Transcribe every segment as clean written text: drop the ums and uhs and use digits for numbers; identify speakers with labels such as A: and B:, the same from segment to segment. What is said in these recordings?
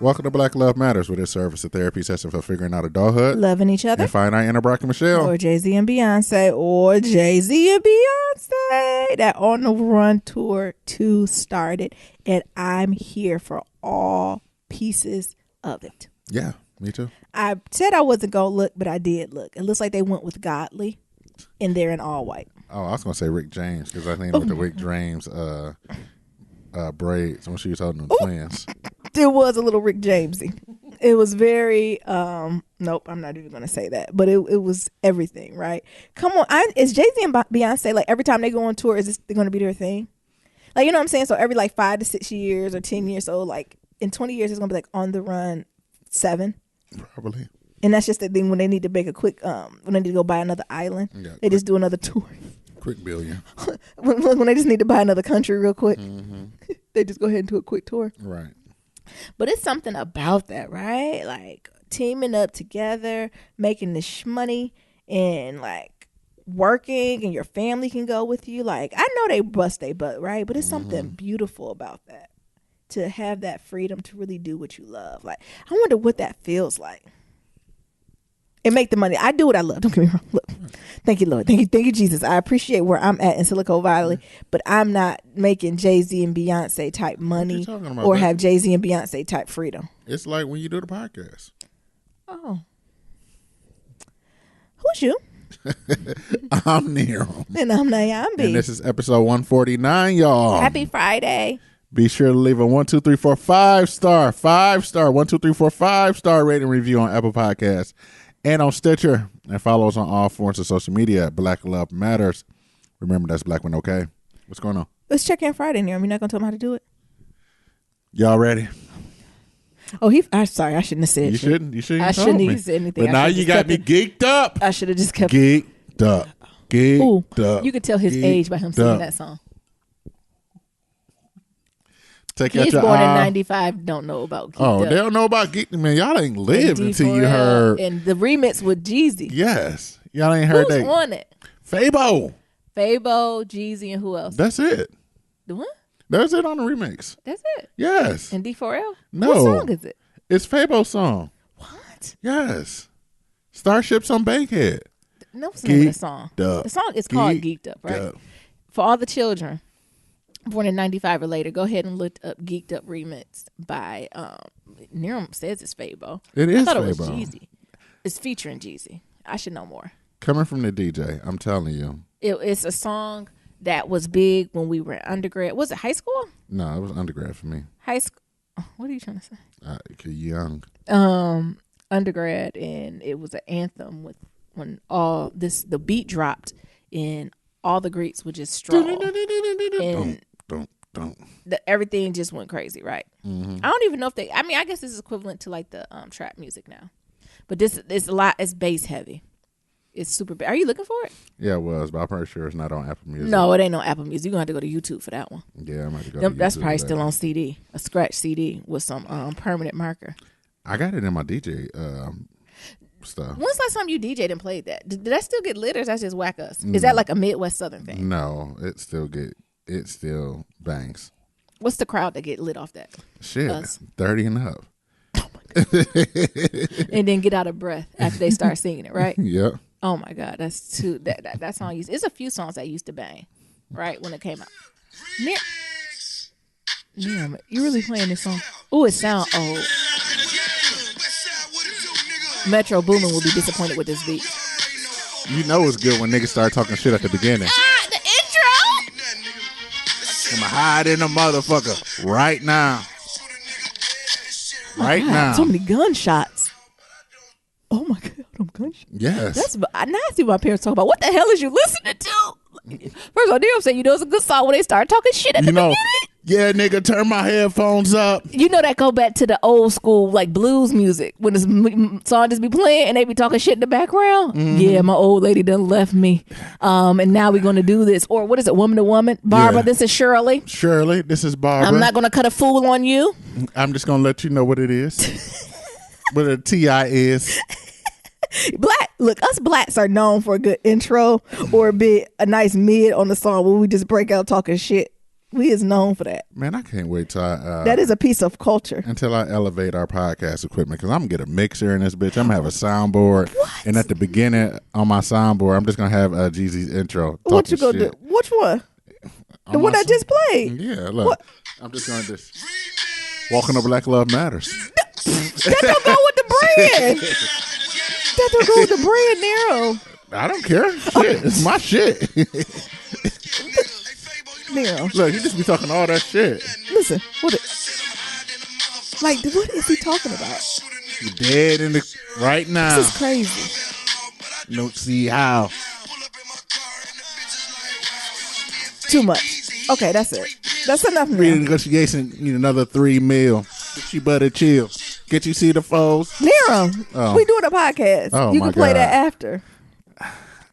A: Welcome to Black Love Matters, where this service a therapy session for figuring out adulthood,
B: loving each other,
A: and finding our inner Brock and Michelle.
B: or Jay-Z and Beyonce, or Jay-Z and Beyonce. That On the Run Tour 2 started, and I'm here for all pieces of it.
A: Yeah, me too.
B: I said I wasn't going to look, but I did look. It looks like they went with Godly, and they're in all white.
A: Oh, I was going to say Rick James, because I think with the Rick James braids when she was holding them twins.
B: There was a little Rick Jamesy. It was very nope, I'm not even gonna say that, but it was everything, right? Come on, is Jay-Z and Beyonce, like, every time they go on tour, is this gonna be their thing? Like, you know what I'm saying? So every like 5 to 6 years or 10 years, so like in 20 years it's gonna be like On the Run 7,
A: Probably.
B: and that's just the thing when they need to make a quick when they need to go buy another island, they just do another tour.
A: Quick billion.
B: when they just need to buy another country real quick, they just go ahead and do a quick tour.
A: Right.
B: But it's something about that, right? Like teaming up together, making this money, and like working, and your family can go with you. Like, I know they bust their butt, right? But it's something beautiful about that, to have that freedom to really do what you love. Like, I wonder what that feels like. And make the money. I do what I love. Don't get me wrong. Look, thank you, Lord. Thank you, Jesus. I appreciate where I'm at in Silicon Valley, but I'm not making Jay-Z and Beyonce type money or have Jay-Z and Beyonce type freedom.
A: It's like when you do the podcast.
B: Oh. Who's you?
A: I'm Nero.
B: And I'm Nyambi.
A: And this is episode 149, y'all.
B: Happy Friday.
A: Be sure to leave a 1, 2, 3, 4, 5 star 1, 2, 3, 4, 5 star rating review on Apple Podcasts and on Stitcher, and follow us on all forms of social media at Black Love Matters. Remember, that's Black when okay. What's going on?
B: Let's check in Friday, Nero. You're not going to tell them how to do it?
A: Y'all ready?
B: Oh, I'm sorry. I shouldn't have said
A: You shouldn't. You shouldn't.
B: I shouldn't have said anything.
A: But now you got me geeked up.
B: I should have just kept
A: Geeked up. Geeked up.
B: You could tell his age by him singing that song.
A: Take
B: Kids
A: out your
B: born in 95 don't know about Geeked Up.
A: They don't know about Geeked. Man, y'all ain't lived until you heard.
B: And the remix with Jeezy.
A: Yes. Y'all ain't heard that.
B: Who's on it?
A: Fabo,
B: Jeezy, and who else?
A: That's it.
B: The what?
A: That's it on the remix.
B: That's it?
A: Yes.
B: And D4L?
A: No.
B: What song is it?
A: It's Fabo's song.
B: What?
A: Yes. Starships on Bankhead.
B: No, what's the name of the song?
A: Up.
B: The song is called Geeked Up, right?
A: Up.
B: For all the children born in 95 or later, go ahead and look up Geeked Up remix by Nero says it's Fabo.
A: It is
B: I thought
A: Fabo.
B: it was Jeezy. It's featuring Jeezy. I should know more.
A: Coming from the DJ, I'm telling you.
B: It's a song that was big when we were in undergrad. Was it high school?
A: No, it was undergrad for me.
B: High school. What are you trying to say?
A: Young.
B: Undergrad, and it was an anthem with when the beat dropped and all the greats would just stroll. And everything just went crazy, right? I don't even know if I guess this is equivalent to like the trap music now. But this is it's bass heavy. It's super big. Are you looking for it?
A: Yeah, it was, but I'm pretty sure it's not on Apple Music.
B: No, it ain't on Apple Music. You're going to have to go to YouTube for that one.
A: Yeah, I'm going to go to YouTube.
B: That's probably still on CD, a scratch CD with some permanent marker.
A: I got it in my DJ stuff.
B: When's the last time you DJ'd and played that? Did that still get lit, or is that just whack us? Is that like a Midwest Southern thing?
A: No, it still bangs.
B: What's the crowd that get lit off that?
A: Shit,
B: Us.
A: 30 and up.
B: Oh my God. And then get out of breath after they start singing it, right?
A: Yep.
B: Oh my God, that's too that song used. It's a few songs that used to bang, right when it came out. Yeah, you really playing this song? Oh, it sound old. Metro Boomin will be disappointed with this beat.
A: You know it's good when niggas start talking shit at the beginning.
B: The intro.
A: I'm hide in the motherfucker right now. Right now.
B: So many gunshots. Oh my God, them gunshots.
A: Yes.
B: Now I see my parents talk about. What the hell is you listening to? First of all, I'm saying, it's a good song when they start talking shit at the beginning.
A: Yeah, nigga, turn my headphones up.
B: You know that go back to the old school like blues music when this song just be playing and they be talking shit in the background. Yeah, my old lady done left me, and now we're gonna do this. Or what is it, woman to woman? Barbara, This is Shirley.
A: Shirley, this is Barbara.
B: I'm not gonna cut a fool on you.
A: I'm just gonna let you know what it is. What a TI is.
B: Us blacks are known for a good intro or a nice mid on the song where we just break out talking shit. We is known for that.
A: Man, I can't wait till
B: That is a piece of culture.
A: until I elevate our podcast equipment, because I'm gonna get a mixer in this bitch. I'm gonna have a soundboard, and at the beginning on my soundboard, I'm just gonna have Jeezy's intro.
B: What you
A: talking
B: gonna
A: shit.
B: do? Which one?
A: On
B: The one
A: my
B: I just played.
A: Yeah, look.
B: What?
A: I'm just gonna just walking to Black Love Matters.
B: That don't go with the brand. That don't go with the brand, Nero.
A: I don't care. Shit, it's my shit.
B: Nero,
A: Look, he just be talking all that shit.
B: listen. What is he talking about?
A: You dead in the right now.
B: This is crazy.
A: Don't see how.
B: Too much. Okay, that's it. That's enough. Nero.
A: Renegotiation need another 3 mil. Get you better chill. Get you see the foes.
B: Nero,
A: Oh.
B: we doing a podcast.
A: Oh,
B: You
A: my
B: can play
A: God.
B: that after.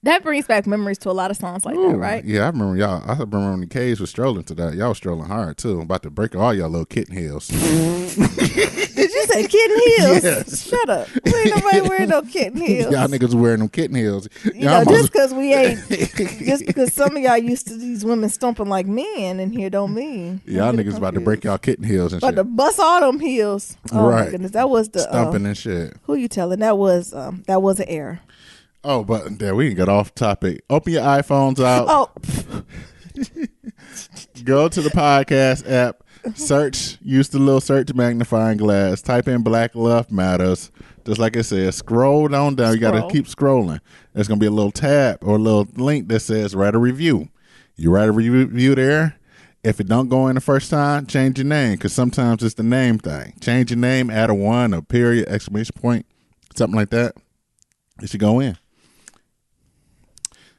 B: That brings back memories to a lot of songs like that, right?
A: Yeah, I remember y'all. I remember when the K's was strolling to that. Y'all was strolling hard too. I'm about to break all y'all little kitten heels.
B: Did you say kitten heels?
A: Yes.
B: Shut up. We ain't nobody wearing no kitten heels.
A: Y'all niggas wearing them kitten heels.
B: You know, just because we ain't, just because some of y'all used to these women stomping like men in here don't mean.
A: Y'all
B: don't get it
A: niggas about to
B: confused.
A: break y'all kitten heels and
B: About to
A: shit.
B: bust all them heels. Oh my
A: Right.
B: goodness, that was the
A: Stumping and shit.
B: who you telling? That was an error.
A: Oh, but there we can get off topic. Open your iPhones out.
B: Oh,
A: Go to the podcast app. Search. Use the little search magnifying glass. Type in Black Love Matters. Just like it says, scroll on down. You got to
B: Scroll.
A: keep scrolling. There's going to be a little tab or a little link that says write a review. You write a review there. If it don't go in the first time, change your name, because sometimes it's the name thing. Change your name, add a 1, a period, exclamation point, something like that. It should go in.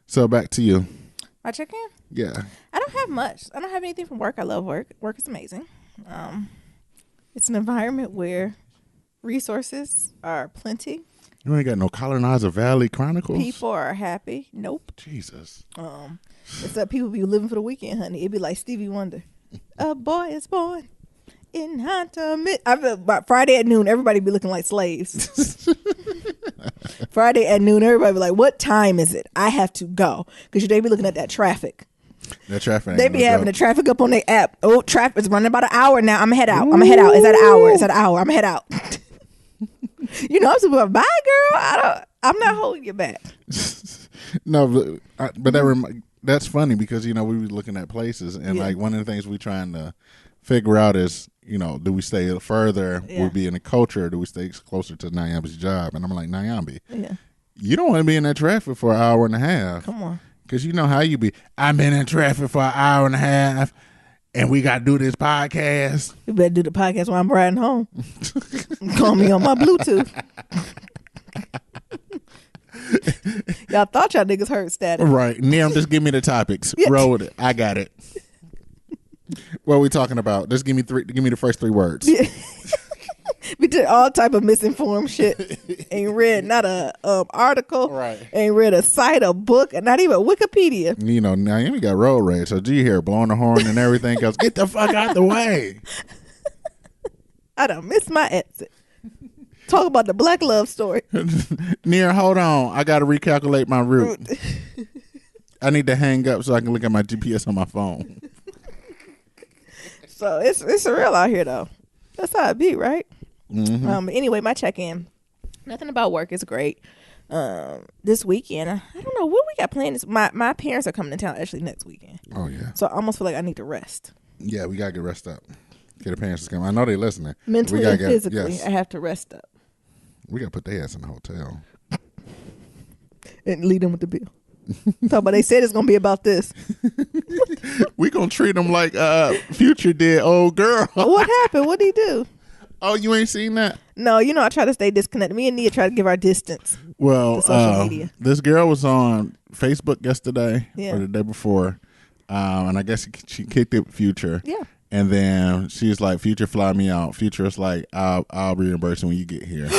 A: So back to you.
B: my check in.
A: Yeah.
B: I don't have much. I don't have anything from work. I love work. Work is amazing. It's an environment where resources are plenty.
A: You ain't got no Colonizer Valley Chronicles?
B: People are happy. Nope.
A: Jesus.
B: It's that people be living for the weekend, honey. It'd be like Stevie Wonder. A boy is born in Hunter. I feel about Friday at noon, everybody be looking like slaves. Friday at noon, everybody be like, "What time is it? I have to go." Because they be looking at that traffic.
A: That traffic.
B: They
A: ain't
B: be
A: no
B: having the
A: joke.
B: traffic up on their app. Oh, traffic is running about an hour now. I'm gonna head out. I'm gonna head out. Is that an hour? Is that an hour? I'm gonna head out. You know, I'm super. Bye, girl. I'm not holding you back.
A: No, but that's funny because we were looking at places and
B: Yeah.
A: like one of the things we trying to figure out is do we stay further?
B: Yeah.
A: We'll be in the culture. Or do we stay closer to Nyambi's job? And I'm like, Nyambi,
B: Yeah.
A: you don't want to be in that traffic for an hour and a half.
B: Come on.
A: Because you know how you be. I've been in traffic for an hour and a half, and we got to do this podcast.
B: You better do the podcast while I'm riding home. Call me on my Bluetooth. Y'all thought y'all niggas heard static.
A: Right. Niam, just give me the topics.
B: Yeah.
A: Roll with it. I got it. What are we talking about? Just give me the first 3 words.
B: We did all type of misinformed shit. Ain't read not a article.
A: Right.
B: Ain't read a site, a book, and not even Wikipedia.
A: Naomi got road rage, so G here blowing the horn and everything else. Get the fuck out the way.
B: I done missed my exit. Talk about the black love story.
A: Near, hold on. I got to recalculate my route. I need to hang up so I can look at my GPS on my phone.
B: So it's surreal out here though. That's how it be, right?
A: Mm-hmm.
B: Anyway, my check-in. Nothing about work is great. This weekend, I don't know what we got planned. My parents are coming to town actually next weekend,
A: Oh, yeah.
B: so I almost feel like I need to rest
A: Yeah, we got to get rest up. Get the parents to come. I know they listening.
B: mentally
A: we gotta
B: and
A: get,
B: physically.
A: Yes.
B: I have to rest up
A: We got to put their ass in the hotel.
B: and lead them with the bill. Talk about they said it's gonna be about this.
A: We going to treat them like Future did, old girl.
B: What happened? What did he do?
A: Oh, you ain't seen that?
B: No, I try to stay disconnected. Me and Nia try to give our distance.
A: Well,
B: To social media.
A: this girl was on Facebook yesterday
B: Yeah.
A: or the day before, and I guess she kicked it with Future.
B: Yeah.
A: And then she's like, "Future, fly me out." Future is like, "I'll reimburse you when you get here."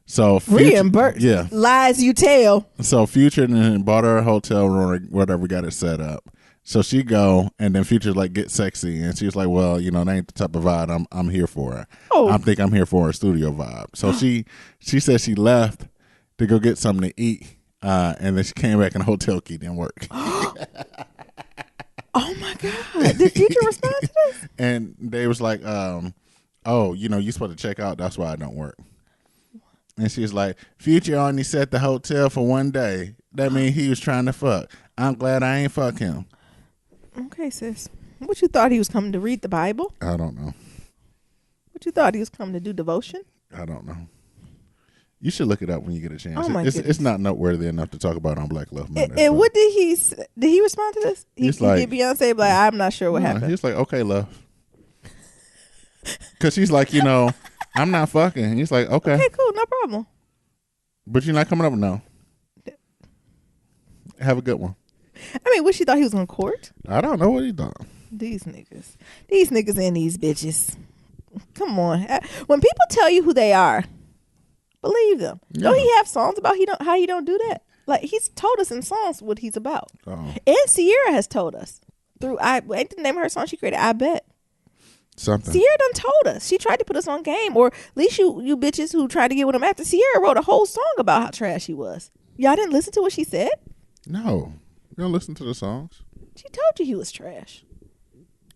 A: So Future,
B: Reimburse.
A: yeah.
B: Lies you tell.
A: So Future then bought her a hotel room or whatever, got it set up. So she go, and then Future like get sexy, and she's like, "Well, that ain't the type of vibe I'm here for.
B: Oh.
A: I think I'm here for a studio vibe." So she said she left to go get something to eat, and then she came back and the hotel key didn't work.
B: Oh my God! Did Future respond to this?
A: And they was like, "Oh, you supposed to check out. That's why I don't work." And she was like, "Future only set the hotel for one day. That means he was trying to fuck. I'm glad I ain't fuck him."
B: Okay, sis. What you thought he was coming to read the Bible?
A: I don't know.
B: What you thought he was coming to do devotion?
A: I don't know. You should look it up when you get a chance.
B: Oh my
A: it's
B: goodness.
A: not noteworthy enough to talk about on Black Love Matter.
B: And what did he? Did he respond to this? He
A: like-
B: did Beyonce like, I'm not sure what happened.
A: He's like, "Okay, love," because she's like, "I'm not fucking." He's like, "Okay,
B: Okay, cool, no problem.
A: but you're not coming up." No. Have a good one.
B: I mean, what she thought he was on court?
A: I don't know what he thought.
B: These niggas and these bitches. Come on, when people tell you who they are, believe them.
A: Yeah.
B: Don't he have songs about how he don't do that? Like he's told us in songs what he's about.
A: Oh,
B: And Sierra has told us through ain't the name of her song she created? I Bet.
A: something.
B: Sierra done told us. She tried to put us on game, or at least you bitches who tried to get with him after. Sierra wrote a whole song about how trash he was. Y'all didn't listen to what she said?
A: No, you don't listen to the songs.
B: She told you he was trash.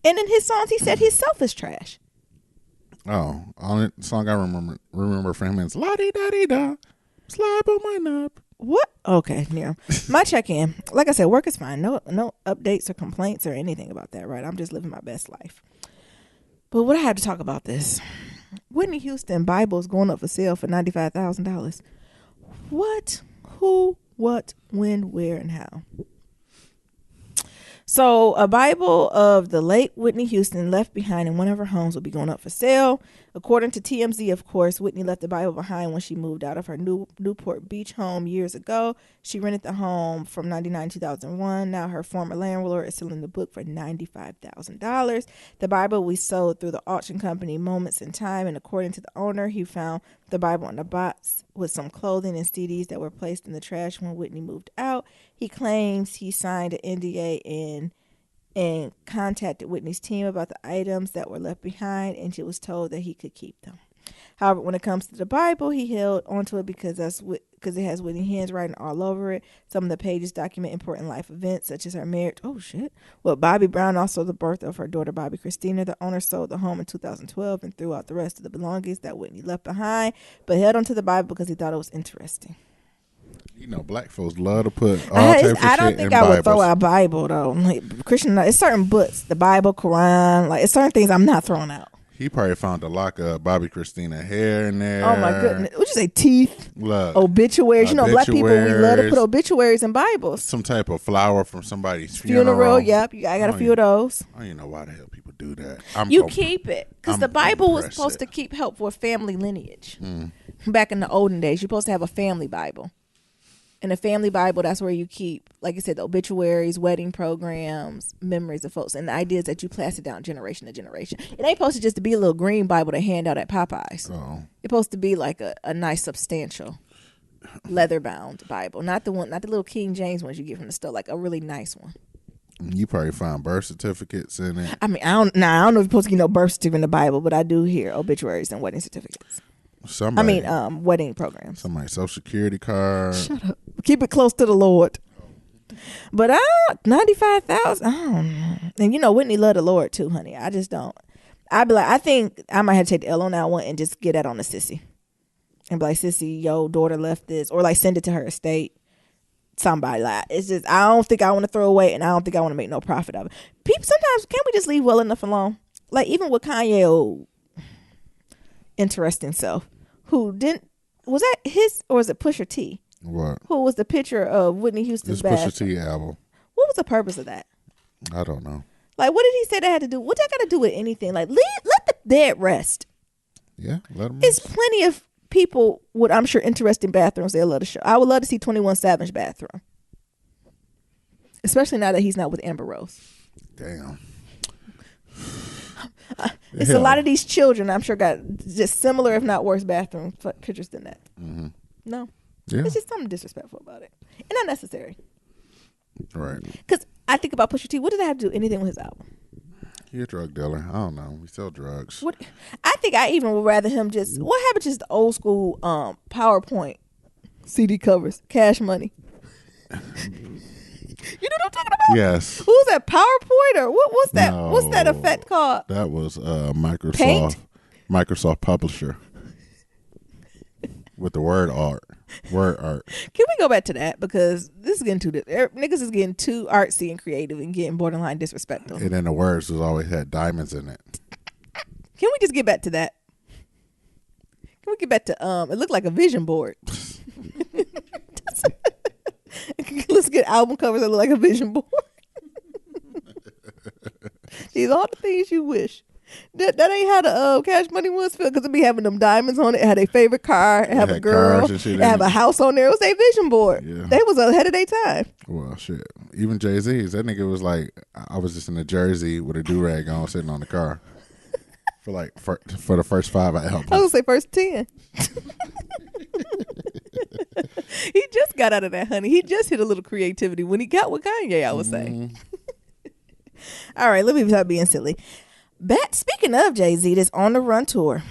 B: And in his songs, he said himself is trash.
A: Oh, only song I remember from him is "La Di Da Di Da," slide on my knob.
B: What? Okay, yeah. My check-in. Like I said, work is fine. No updates or complaints or anything about that, right? I'm just living my best life. But what I have to talk about this. Whitney Houston Bible is going up for sale for $95,000. What? Who? What? When? Where? And how? So a Bible of the late Whitney Houston left behind in one of her homes will be going up for sale. According to TMZ, of course, Whitney left the Bible behind when she moved out of her Newport Beach home years ago. She rented the home from 1999 to 2001. Now her former landlord is selling the book for $95,000. The Bible we sold through the auction company Moments in Time, and according to the owner, he found the Bible in a box with some clothing and CDs that were placed in the trash when Whitney moved out. He claims he signed an NDA and contacted Whitney's team about the items that were left behind, and she was told that he could keep them. However, when it comes to the Bible, he held onto it because it has Whitney's handwriting all over it. Some of the pages document important life events, such as her marriage. Oh, shit. Well, Bobby Brown, also the birth of her daughter, Bobby Christina. The owner sold the home in 2012 and threw out the rest of the belongings that Whitney left behind, but held onto the Bible because he thought it was interesting.
A: Black folks love to put all types of shit
B: I don't think
A: in
B: I
A: Bibles.
B: would throw out a Bible though. Like Christian, it's certain books, the Bible, Quran, like it's certain things I'm not throwing out.
A: He probably found a lock of Bobby Christina hair in there.
B: Oh my goodness! Would you say teeth?
A: Look,
B: Obituaries. Black people, we love to put obituaries in Bibles.
A: some type of flower from somebody's
B: Funeral. Yep, I got a few of those.
A: I don't even know why the hell people do that.
B: Keep it because the Bible was supposed to keep help for family lineage. Back in the olden days, you're supposed to have a family Bible. In a family Bible, that's where you keep, like you said, the obituaries, wedding programs, memories of folks, and the idea is that you pass it down generation to generation. It ain't supposed to just be a little green Bible to hand out at Popeyes.
A: Oh.
B: It's supposed to be like a nice, substantial, leather-bound Bible, not the little King James ones you get from the store, like a really nice one.
A: You probably find birth certificates in it.
B: I mean, I don't know if you're supposed to get no birth certificate in the Bible, but I do hear obituaries and wedding certificates. Wedding programs.
A: Somebody's social security card.
B: Shut up. Keep it close to the Lord. But $95,000. I don't know. And Whitney loved the Lord too, honey. I just don't. I'd be like, I think I might have to take the L on that one and just get that on the sissy. And be like, sissy, yo, daughter left this, or like send it to her estate. Somebody like it's just I don't think I want to throw away, and I don't think I want to make no profit of it. People sometimes can't we just leave well enough alone? Like even with Kanye, old interesting self. Who didn't was that his or was it Pusha T?
A: What?
B: Who was the picture of Whitney Houston's
A: This
B: bath?
A: Pusha T album.
B: What was the purpose of that?
A: I don't know.
B: Like, what did he say that had to do? What that got to do with anything? Like, let the dead rest.
A: Yeah, let him.
B: It's plenty of people with, I'm sure, interesting bathrooms they'll love to show. I would love to see 21 Savage bathroom, especially now that he's not with Amber Rose.
A: Damn.
B: It's a lot of these children, I'm sure, got just similar, if not worse, bathroom pictures than that.
A: Mm-hmm.
B: No.
A: Yeah.
B: It's just something disrespectful about it. And unnecessary.
A: Right.
B: Because I think about Pusha T. What does that have to do anything with his album?
A: He a drug dealer. I don't know. We sell drugs.
B: What? I think I even would rather him just, what happened to just the old school PowerPoint CD covers, Cash Money? You know what I'm talking about?
A: Yes.
B: Who's that? PowerPoint or what's that?
A: No,
B: What's that effect called?
A: That was Microsoft.
B: Paint?
A: Microsoft Publisher. With the word art.
B: Can we go back to that? Because this is getting niggas is getting too artsy and creative and getting borderline disrespectful.
A: And then the words was always had diamonds in it.
B: Can we just get back to that? Can we get back to it looked like a vision board. Let's get album covers that look like a vision board. These are all the things you wish. That ain't how the Cash Money was feel, because it be having them diamonds on it. It had a favorite car, it have a girl, it have a house on there. It was a vision board. Yeah. They was ahead of their time.
A: Well, shit. Even Jay-Z's, that nigga was like, I was just in a jersey with a do-rag on sitting on the car. For the first 5 albums.
B: I was gonna say first 10. He just got out of that, honey. He just hit a little creativity when he got with Kanye, I would say. All right, let me stop being silly. Speaking of Jay-Z, that's on the Run tour.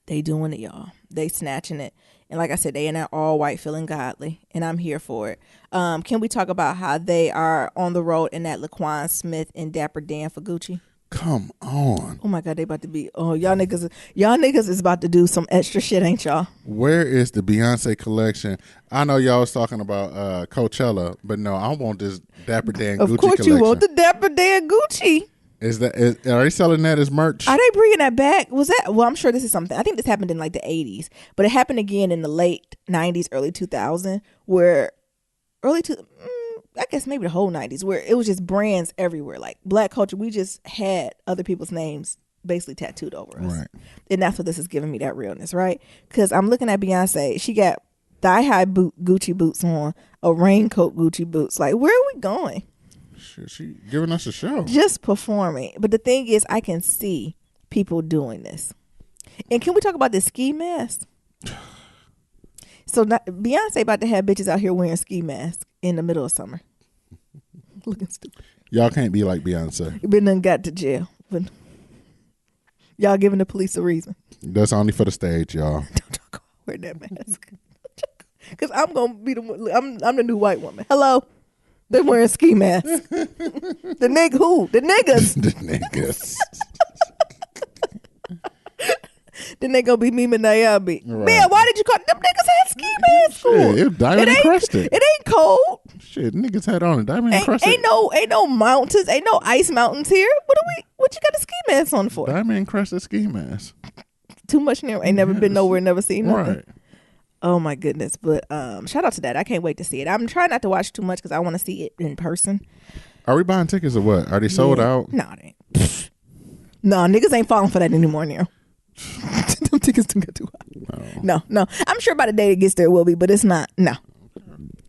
B: They doing it, y'all. They snatching it. And like I said, they in that all white feeling godly. And I'm here for it. Can we talk about how they are on the road in that Laquan Smith and Dapper Dan for Gucci?
A: Come on.
B: Oh my God, they about to be, y'all niggas is about to do some extra shit, ain't y'all?
A: Where is the Beyonce collection? I know y'all was talking about Coachella, but no, I want this Dapper Dan Gucci collection. Of course you want
B: the Dapper Dan Gucci.
A: Are they selling that as merch?
B: Are they bringing that back? I'm sure this is something, I think this happened in like the 80s, but it happened again in the late 90s, early 2000, where I guess maybe the whole 90s, where it was just brands everywhere. Like Black culture, we just had other people's names basically tattooed over us. Right. And that's what this is giving me, that realness, right? Because I'm looking at Beyonce. She got thigh-high Gucci boots on, a raincoat Gucci boots. Like, where are we going?
A: She giving us a show.
B: Just performing. But the thing is, I can see people doing this. And can we talk about this ski mask? So Beyonce about to have bitches out here wearing ski masks in the middle of summer. Looking stupid.
A: Y'all can't be like Beyonce.
B: But done got to jail. But y'all giving the police a reason.
A: That's only for the stage, y'all.
B: Don't talk about wearing that mask. Because I'm going to be I'm the new white woman. Hello? They're wearing ski masks. The niggas.
A: The niggas.
B: Then they gonna be Mima Nayabi. Right. Man, why did you call them niggas had ski masks on?
A: It was diamond encrusted.
B: It ain't cold.
A: Shit, niggas had on a diamond encrusted.
B: Ain't no mountains, ain't no ice mountains here. What you got the ski mask on for?
A: Diamond encrusted ski mask.
B: Too much near. Ain't never been nowhere, never seen nothing.
A: Right.
B: Oh my goodness. But shout out to that. I can't wait to see it. I'm trying not to watch too much because I want to see it in person.
A: Are we buying tickets or what? Are they sold out?
B: No, they ain't. No, niggas ain't falling for that anymore now. Them tickets don't get too high. No. I'm sure by the day it gets there it will be, but it's not. No.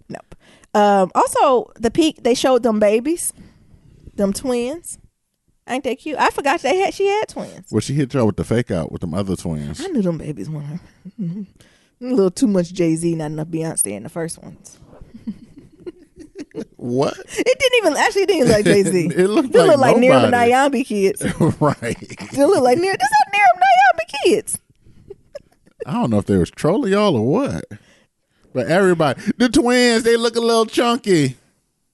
B: Nope. Also, the peak, they showed them babies, them twins. Ain't they cute? I forgot she had twins.
A: Well, she hit y'all with the fake out with them other twins.
B: I knew them babies were her. A little too much Jay-Z, not enough Beyonce in the first ones.
A: What?
B: It didn't even like Jay-Z.
A: It looked like
B: Nerim and Nyambi kids.
A: Right.
B: It looked like Nerim. This is Nerim Nyambi kids.
A: I don't know if they was trolling y'all or what. But everybody, the twins, they look a little chunky.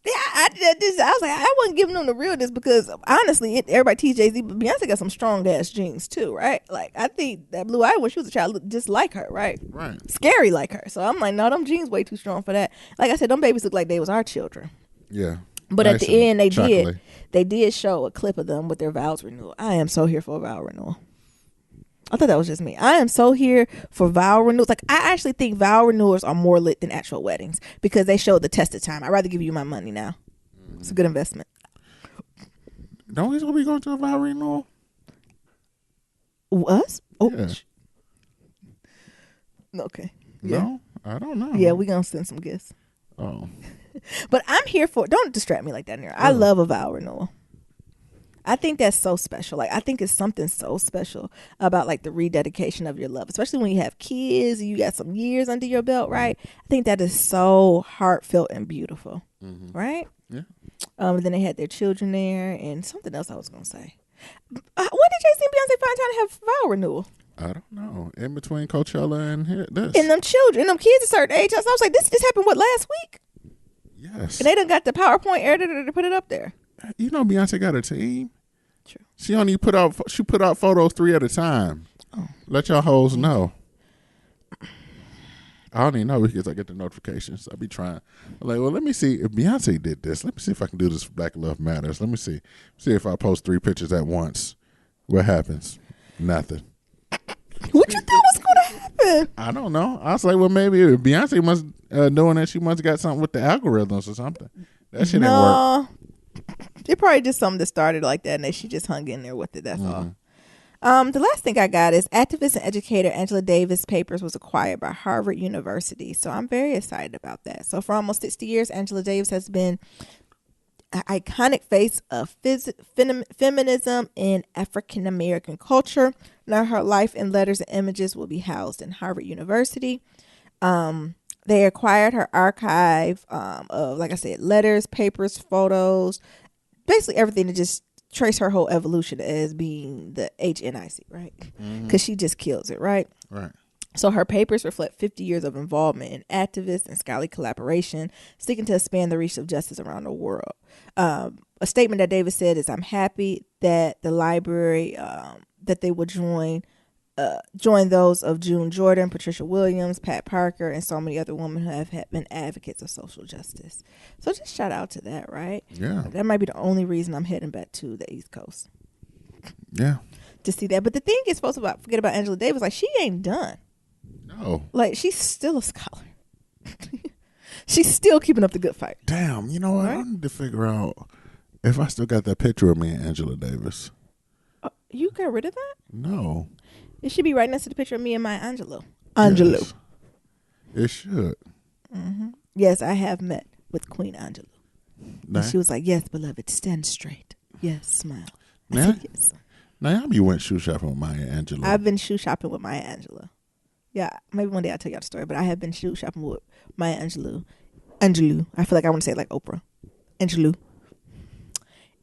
B: Yeah, I was like, I wasn't giving them the realness because honestly, everybody teases Jay-Z, but Beyonce got some strong ass genes too, right? Like I think that blue eye when she was a child looked just like her, right?
A: Right.
B: Scary like her. So I'm like, no, them genes way too strong for that. Like I said, them babies look like they was our children.
A: Yeah.
B: But nice at the end, they did show a clip of them with their vows renewal. I am so here for a vow renewal. I thought that was just me. I am so here for vow renewals. Like, I actually think vow renewals are more lit than actual weddings because they show the test of time. I'd rather give you my money now. It's a good investment.
A: Don't we supposed to be going to a vow renewal?
B: Us? Oh.
A: Yeah.
B: Okay.
A: No? I don't know.
B: Yeah, we're going to send some gifts.
A: Oh.
B: But I'm here for, don't distract me like that, Nira. I love a vow renewal. I think that's so special. Like, I think it's something so special about like the rededication of your love, especially when you have kids and you got some years under your belt, right? I think that is so heartfelt and beautiful, right?
A: Yeah.
B: Then they had their children there and something else I was going to say. When did Jay-Z and Beyonce find time to have vow renewal?
A: I don't know. In between Coachella and this.
B: And them children, them kids a certain age. I was like, this happened, what, last week?
A: Yes.
B: And they done got the PowerPoint editor to put it up there.
A: You know Beyonce got a team.
B: True.
A: She only put out photos 3 at a time.
B: Oh.
A: Let y'all hoes know. I don't even know because I get the notifications. I be trying. I'm like, well, let me see if Beyonce did this. Let me see if I can do this for Black Love Matters. Let me see. See if I post 3 pictures at once. What happens? Nothing.
B: What you thought was going to happen?
A: I don't know. I was like, well, maybe if Beyonce must knowing that she must have got something with the algorithms or something. That shit ain't work.
B: It probably just something that started like that, and then she just hung in there with it. That's all. The last thing I got is activist and educator Angela Davis' papers was acquired by Harvard University. So I'm very excited about that. So for almost 60 years, Angela Davis has been an iconic face of feminism in African American culture. Now her life and letters and images will be housed in Harvard University. They acquired her archive of, like I said, letters, papers, photos, basically everything to just trace her whole evolution as being the HNIC, right? Because she just kills it, right?
A: Right.
B: So her papers reflect 50 years of involvement in activist and scholarly collaboration, seeking to expand the reach of justice around the world. A statement that Davis said is, "I'm happy that the library, that they will join those of June Jordan, Patricia Williams, Pat Parker, and so many other women who have been advocates of social justice." So just shout out to that, right?
A: Yeah.
B: That might be the only reason I'm heading back to the East Coast.
A: Yeah.
B: To see that. But the thing is, supposed to forget about Angela Davis, like, she ain't done.
A: No.
B: Like, she's still a scholar. She's still keeping up the good fight.
A: Damn. You know what?
B: Right?
A: I need to figure out if I still got that picture of me and Angela Davis.
B: You got rid of that?
A: No.
B: It should be right next to the picture of me and my Angelo. Angelo.
A: Yes. It should.
B: Yes, I have met with Queen Angelo.
A: Nah.
B: And she was like, "Yes, beloved, stand straight. Yes, smile." I
A: Nah.
B: said, yes.
A: Now you went shoe shopping with Maya Angelou.
B: I've been shoe shopping with Maya Angelou. Yeah, maybe one day I'll tell y'all the story, but I have been shoe shopping with Maya Angelou. Angelou. I feel like I want to say it like Oprah. Angelou.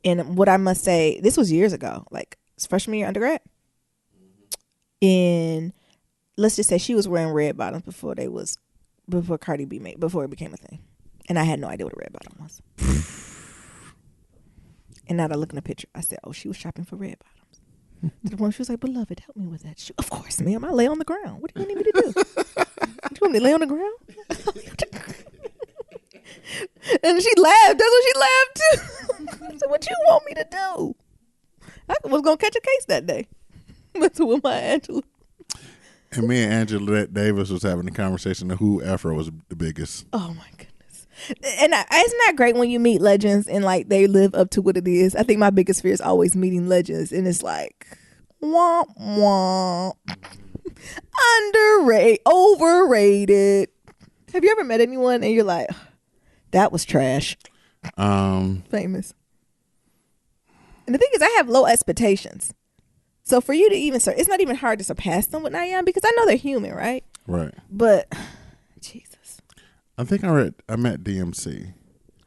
B: And what I must say, this was years ago, like freshman year undergrad. And let's just say she was wearing red bottoms before Cardi B before it became a thing. And I had no idea what a red bottom was. And now that I look in the picture, I said, "Oh, she was shopping for red bottoms." To the one, she was like, "Beloved, help me with that shoe." Of course, ma'am. I lay on the ground. What do you need me to do? You want me to lay on the ground? And she laughed. That's what she laughed too. So what you want me to do? I was gonna catch a case that day. That's with my Angela.
A: And me and Angela Davis was having a conversation of who Afro was the biggest.
B: Oh my goodness. And isn't that great when you meet legends and like they live up to what it is? I think my biggest fear is always meeting legends, and it's like, womp womp, underrated, overrated. Have you ever met anyone and you're like, that was trash? Famous. And the thing is, I have low expectations. So for you to even it's not even hard to surpass them with Nayan because I know they're human, right?
A: Right.
B: But Jesus.
A: I think I met DMC.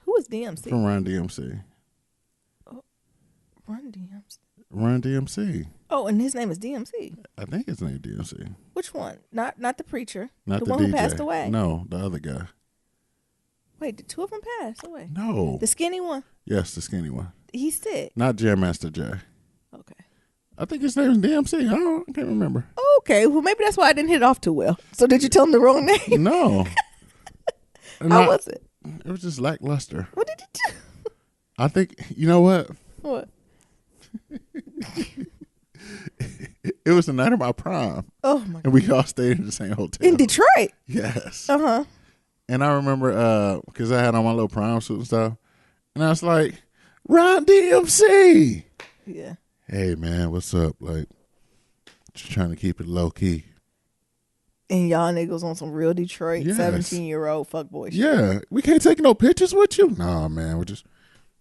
B: Who is DMC?
A: From Run DMC.
B: Oh, Run DMC.
A: Run DMC.
B: Oh, and his name is DMC.
A: I think his name DMC.
B: Which one? Not the preacher.
A: Not the
B: one
A: DJ.
B: who passed away.
A: No, the other guy.
B: Wait, did 2 of them pass away?
A: No.
B: The skinny one?
A: Yes, the skinny one.
B: He's sick.
A: Not Jam Master J.
B: Okay.
A: I think his name is DMC. I can't remember.
B: Okay, well maybe that's why I didn't hit it off too well. So did you tell him the wrong name?
A: No.
B: How was it?
A: It was just lackluster.
B: What did you do?
A: I think, you know what?
B: What?
A: It was the night of my prom.
B: Oh my God.
A: And we all stayed in the same hotel.
B: In Detroit?
A: Yes.
B: Uh-huh.
A: And I remember, because I had on my little prom suit and stuff. And I was like, Ron DMC.
B: Yeah.
A: Hey, man, what's up? Like, just trying to keep it low key.
B: And y'all niggas on some real Detroit
A: Yes.
B: 17-year-old fuckboy shit.
A: Yeah. We can't take no pictures with you? Nah, man. We're just,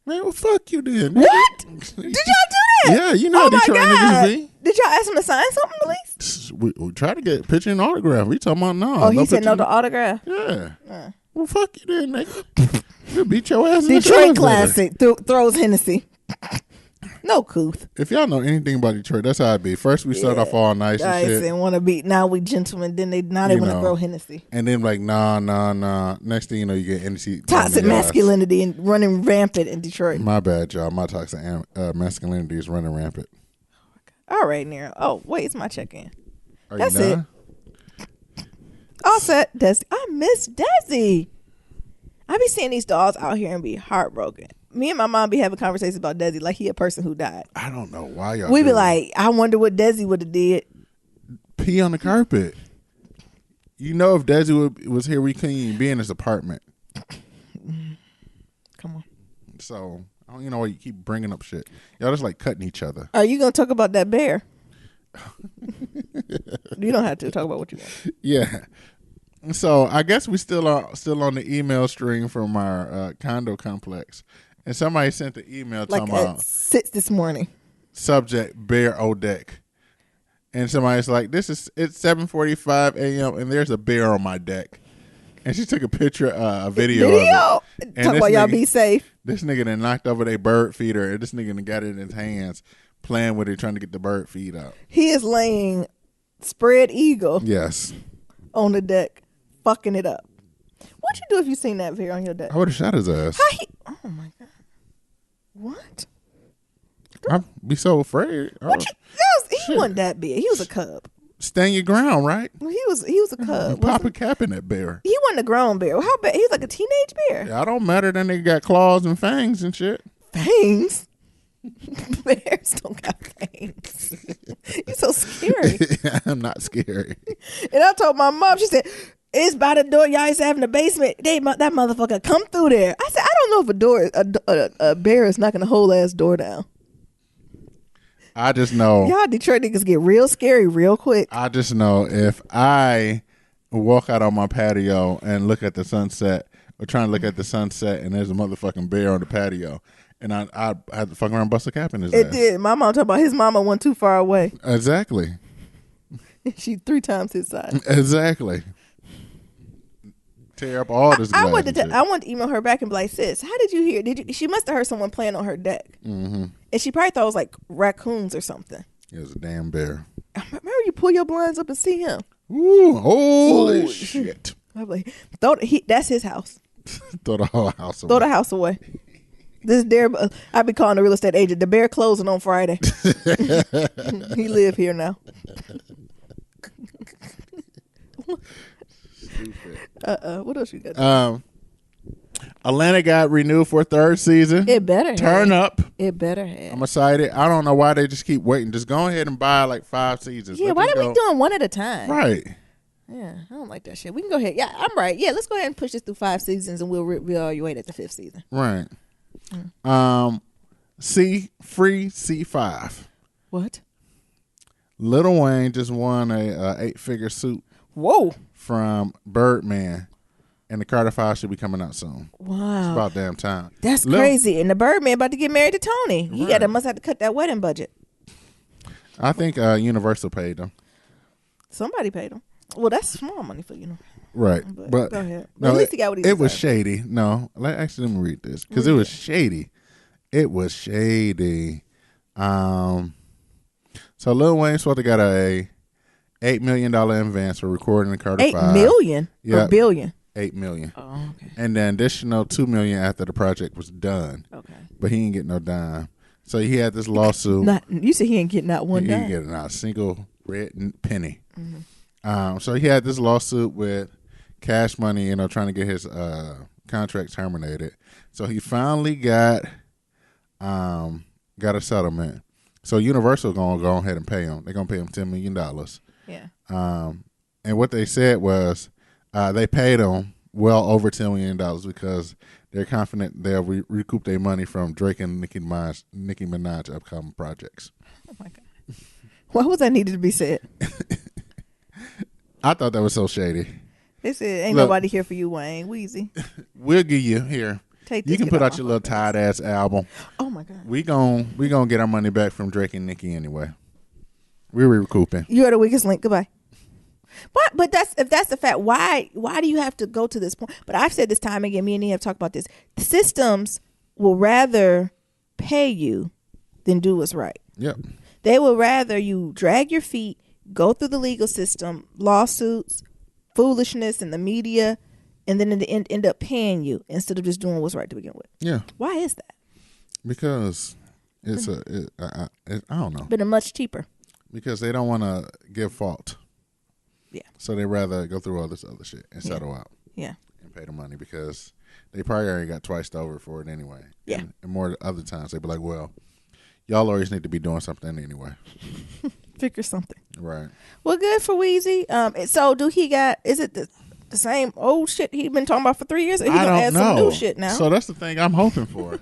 A: man, well, fuck you then.
B: What? Did y'all do that?
A: Yeah, you know how
B: Oh my
A: Detroit
B: God.
A: niggas be.
B: Did y'all ask him to sign something at least?
A: We try to get a picture and autograph. We talking about no.
B: Oh, he said no
A: picture.
B: to autograph.
A: Yeah. Well, fuck you then, nigga. We'll beat your ass in the
B: Detroit
A: translator.
B: classic throws Hennessy. No couth.
A: If y'all know anything about Detroit, that's how it be. First we start off all nice and
B: Guys
A: shit.
B: and want to be, now we gentlemen. Then they want to grow Hennessy.
A: And then like, nah. Next thing you know, you get Hennessy.
B: Toxic masculinity and running rampant in Detroit.
A: My bad, y'all. My toxic masculinity is running rampant.
B: All right, Nero. Oh, wait, it's my check-in.
A: That's you done?
B: It. All set, Desi. I miss Desi. I be seeing these dolls out here and be heartbroken. Me and my mom be having conversations about Desi like he a person who died.
A: I don't know why y'all.
B: We be like, I wonder what Desi would have did.
A: Pee on the carpet. You know, if Desi was here, we couldn't even be in his apartment.
B: Come on.
A: So I don't, you know why you keep bringing up shit. Y'all just like cutting each other.
B: Are you gonna talk about that bear? You don't have to talk about what you want.
A: Yeah. So I guess we still on the email string from our condo complex, and somebody sent the email
B: like
A: talking
B: at
A: about
B: 6 this morning.
A: Subject bear on deck, and somebody's like, it's 7:45 a.m. and there's a bear on my deck, and she took a picture, a video of it.
B: Talk about y'all be safe.
A: This nigga done knocked over their bird feeder, and this nigga done got it in his hands, playing with it, trying to get the bird feed out.
B: He is laying spread eagle.
A: Yes.
B: On the deck. Fucking it up. What'd you do if you seen that bear on your deck?
A: I would have shot his ass.
B: Oh my god! What?
A: I'd be so afraid.
B: He wasn't that big. He was a cub.
A: Stand your ground, right?
B: He was a cub.
A: Pop a cap in that bear.
B: He wasn't a grown bear. How bad? He was like a teenage bear.
A: Yeah, I don't matter. That nigga got claws and fangs and shit.
B: Fangs. Bears don't got fangs. You're so scary.
A: I'm not scary.
B: And I told my mom. She said, it's by the door y'all used to have in the basement. That motherfucker come through there. I said, I don't know if a bear is knocking a whole ass door down.
A: I just know.
B: Y'all Detroit niggas get real scary real quick.
A: I just know if I walk out on my patio and look at the sunset, or trying to look at the sunset, and there's a motherfucking bear on the patio, and I had to fuck around and bust a cap in his ass.
B: It did. My mom talked about his mama wasn't too far away.
A: Exactly.
B: She 3 times his size.
A: Exactly. Tear up all this.
B: I wanted to email her back and be like, sis, how did you hear? She must have heard someone playing on her deck, and she probably thought it was like raccoons or something.
A: It was a damn bear.
B: Remember you pull your blinds up and see him.
A: Ooh, holy shit!
B: I'm like, that's his house.
A: Throw the whole house away.
B: Throw the house away. This bear, I be calling the real estate agent. The bear closing on Friday. He live here now. What else you got?
A: Atlanta got renewed for a 3rd season.
B: It better
A: turn up.
B: It better have.
A: I'm excited. I don't know why they just keep waiting. Just go ahead and buy like 5 seasons.
B: Yeah, why are we doing one at a time?
A: Right.
B: Yeah, I don't like that shit. We can go ahead. Yeah, I'm right. Yeah, let's go ahead and push this through 5 seasons, and we'll reevaluate at the 5th season.
A: Right. Free C5.
B: What?
A: Lil Wayne just won a 8-figure suit.
B: Whoa.
A: From Birdman, and the Carter 5 should be coming out soon.
B: Wow.
A: It's about damn time.
B: That's crazy. And the Birdman about to get married to Tony.
A: Right.
B: He must have to cut that wedding budget.
A: I think Universal paid them.
B: Somebody paid him. Well, that's small money for Universal.
A: Right. But
B: go ahead.
A: No,
B: at least he got what he
A: It was
B: deserved.
A: shady. No, actually, let me read this because it was shady. It was shady. So Lil Wayne supposed to got a $8 million advance for recording the Carter 5.
B: $8 million?
A: Yeah.
B: Or billion?
A: $8 million.
B: Oh, okay.
A: And then additional $2 million after the project was done.
B: Okay.
A: But he didn't get no dime. So he had this lawsuit.
B: You said he ain't getting out one
A: He
B: dime.
A: didn't get not a single red penny. So he had this lawsuit with Cash Money, trying to get his contract terminated. So he finally got a settlement. So Universal gonna go ahead and pay him. They're gonna pay him $10 million.
B: Yeah.
A: And what they said was they paid him well over $10 million because they're confident they'll recoup their money from Drake and Nicki Minaj upcoming projects.
B: Oh my God. Why was that needed to be said?
A: I thought that was so shady.
B: They said, ain't nobody here for you, Wayne. Weezy.
A: We'll give you here.
B: Take
A: You
B: this
A: can
B: shit
A: put
B: off
A: out your little tired ass album.
B: Oh my God.
A: We gon' get our money back from Drake and Nicki anyway. We're recouping.
B: You are the weakest link. Goodbye. But if that's the fact, why do you have to go to this point? But I've said this time again, me and Nia have talked about this. The systems will rather pay you than do what's right.
A: Yep.
B: They would rather you drag your feet, go through the legal system, lawsuits, foolishness in the media, and then in the end up paying you instead of just doing what's right to begin with.
A: Yeah.
B: Why is that?
A: Because it's I don't know.
B: But much cheaper.
A: Because they don't want to give fault.
B: Yeah.
A: So they rather go through all this other shit and settle out.
B: Yeah.
A: And pay the money because they probably already got twice over for it anyway.
B: Yeah.
A: And more other times they'd be like, well, y'all lawyers need to be doing something anyway.
B: Figure something.
A: Right.
B: Well, good for Weezy. So is it the same old shit he been talking about for 3 years? Or he
A: I
B: gonna
A: don't
B: add
A: know.
B: some new shit now?
A: So that's the thing I'm hoping for.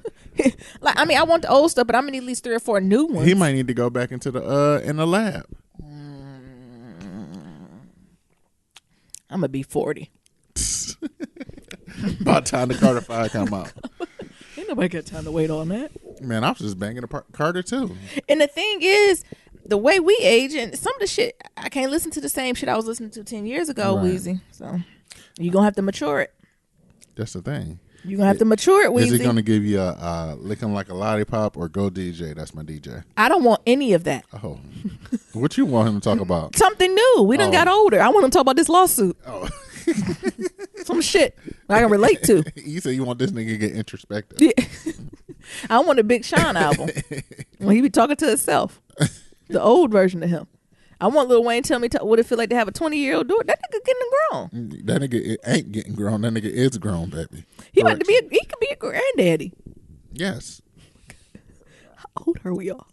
B: I want the old stuff, but I'm gonna need at least 3 or 4 new ones.
A: He might need to go back into the lab.
B: I'm gonna be 40.
A: About time the Carter 5 come out.
B: Ain't nobody got time to wait on that.
A: Man, I was just banging the Carter too.
B: And the thing is, the way we age and some of the shit, I can't listen to the same shit I was listening to 10 years ago,
A: Right.
B: Weezy. So you're gonna have to mature it.
A: That's the thing.
B: You're gonna have to mature it, Weezy.
A: Is he going to give you a licking like a lollipop or go DJ? That's my DJ.
B: I don't want any of that.
A: Oh, what you want him to talk about?
B: Something new. We done got older. I want to talk about this lawsuit.
A: Oh,
B: Some shit I can relate to.
A: you said you want this nigga to get introspective.
B: Yeah. I want a Big Sean album when he be talking to himself, the old version of him. I want Lil Wayne tell me what it feel like to have a 20-year-old daughter. That nigga getting grown.
A: That nigga ain't getting grown. That nigga is grown, baby.
B: He about to be. He could be a granddaddy.
A: Yes.
B: How old are we all?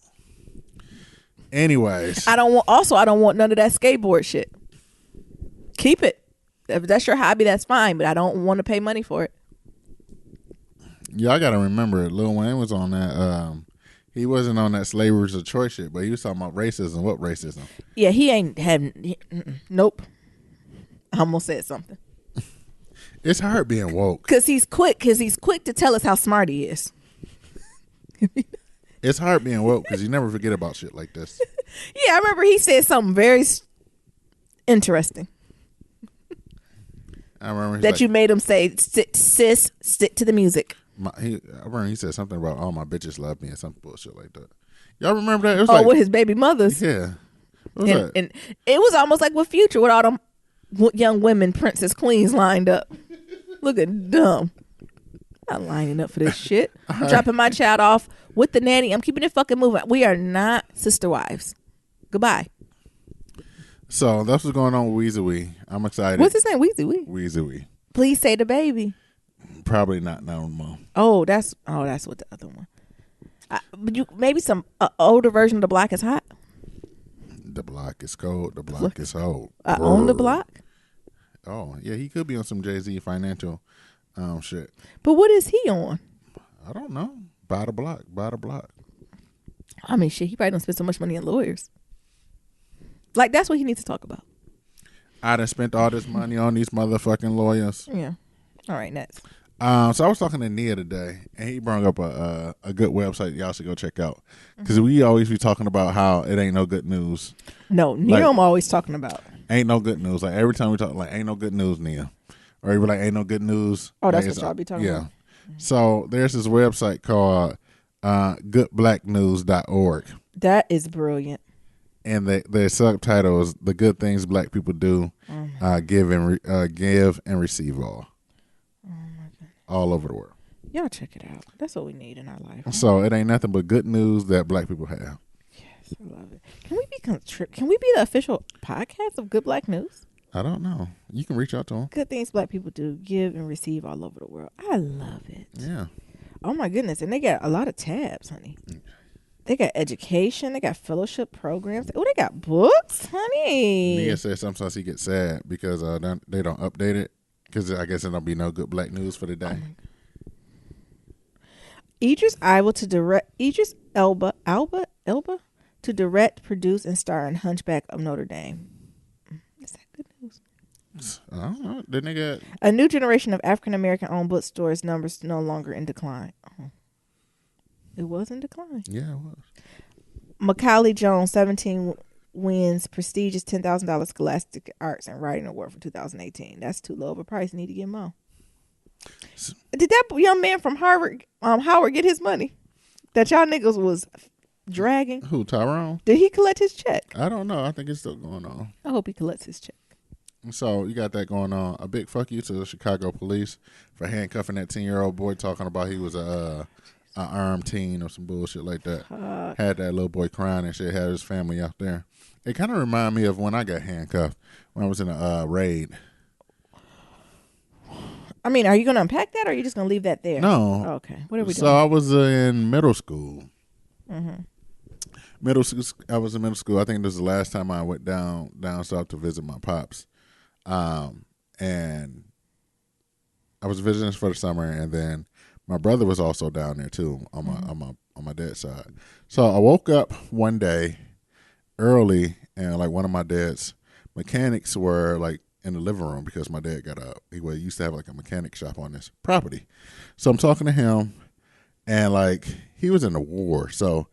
A: Anyways,
B: I don't want none of that skateboard shit. Keep it. If that's your hobby, that's fine. But I don't want to pay money for it.
A: y'all got to remember, Lil Wayne was on that. He wasn't on that slavery's a choice shit, but he was talking about racism. What racism?
B: Yeah, he ain't having. Nope. I almost said something.
A: It's hard being woke.
B: Because he's quick to tell us how smart he is.
A: It's hard being woke because you never forget about shit like this.
B: Yeah, I remember he said something very interesting
A: I remember
B: that you made him say, sis, stick to the music.
A: I remember he said something about all my bitches love me and some bullshit like that. Y'all remember that? It was
B: With his baby mothers.
A: Yeah. What was that?
B: And it was almost like with Future with all them young women, princess queens lined up. Looking dumb. Not lining up for this shit. I'm dropping my child off with the nanny. I'm keeping it fucking moving. We are not sister wives. Goodbye.
A: So that's what's going on with Weezy Wee. I'm excited.
B: What's his name? Weezy Wee.
A: Weezy Wee.
B: Please say the baby.
A: Probably not no more.
B: That's what the other one. But you maybe some older version of The Block is Hot.
A: The block is cold. The block is old.
B: On the Block.
A: Oh yeah, he could be on some Jay-Z financial shit.
B: But what is he on?
A: I don't know. Buy the block. Buy the block.
B: I mean, shit, he probably don't spend so much money on lawyers. Like, that's what he needs to talk about.
A: I done spent all this money on these motherfucking lawyers.
B: Yeah. All right, next.
A: So I was talking to Nia today, and he brought up a good website y'all should go check out. Because we always be talking about how it ain't no good news.
B: No, Nia I'm always talking about.
A: Ain't no good news. Like, every time we talk, like, ain't no good news, Nia. Or he be like, ain't no good news.
B: Oh, that's
A: like,
B: what y'all be talking about.
A: So there's this website called goodblacknews.org.
B: That is brilliant.
A: And their subtitle is "The Good Things Black People Do, Give and Receive All." All over the world.
B: Y'all check it out. That's what we need in our life. Right?
A: So it ain't nothing but good news that black people have.
B: Yes, I love it. Can we be the official podcast of Good Black News?
A: I don't know. You can reach out to them.
B: Good things black people do, give and receive all over the world. I love it.
A: Yeah.
B: Oh my goodness, and they got a lot of tabs, honey. They got education. They got fellowship programs. Oh, they got books, honey.
A: Nia said sometimes he gets sad because they don't update it. Because I guess there don't be no good black news for the day.
B: Idris Elba to direct, produce, and star in Hunchback of Notre Dame. Is that good news?
A: I don't know. The nigga.
B: A new generation of African American owned bookstores numbers no longer in decline. Oh. It was in decline.
A: Yeah, it was.
B: Macaulay Jones, 17, wins prestigious $10,000 Scholastic Arts and Writing Award for 2018. That's too low of a price. Need to get more. Did that young man from Howard get his money? That y'all niggas was dragging?
A: Who, Tyrone?
B: Did he collect his check?
A: I don't know. I think it's still going on.
B: I hope he collects his check.
A: So you got that going on. A big fuck you to the Chicago police for handcuffing that 10-year-old boy, talking about he was a armed teen or some bullshit like that. Had that little boy crying and shit. Had his family out there. It kind of reminded me of when I got handcuffed when I was in a raid.
B: I mean, are you going to unpack that, or are you just going to leave that there?
A: No.
B: Okay. What are we doing?
A: So I was in middle school.
B: Mm-hmm.
A: I was in middle school. I think this was the last time I went down south to visit my pops. And I was visiting for the summer, and then my brother was also down there too on my dad's side. So I woke up one day early, and like one of my dad's mechanics were like in the living room because my dad he used to have like a mechanic shop on this property. So I'm talking to him, and like he was in the war, so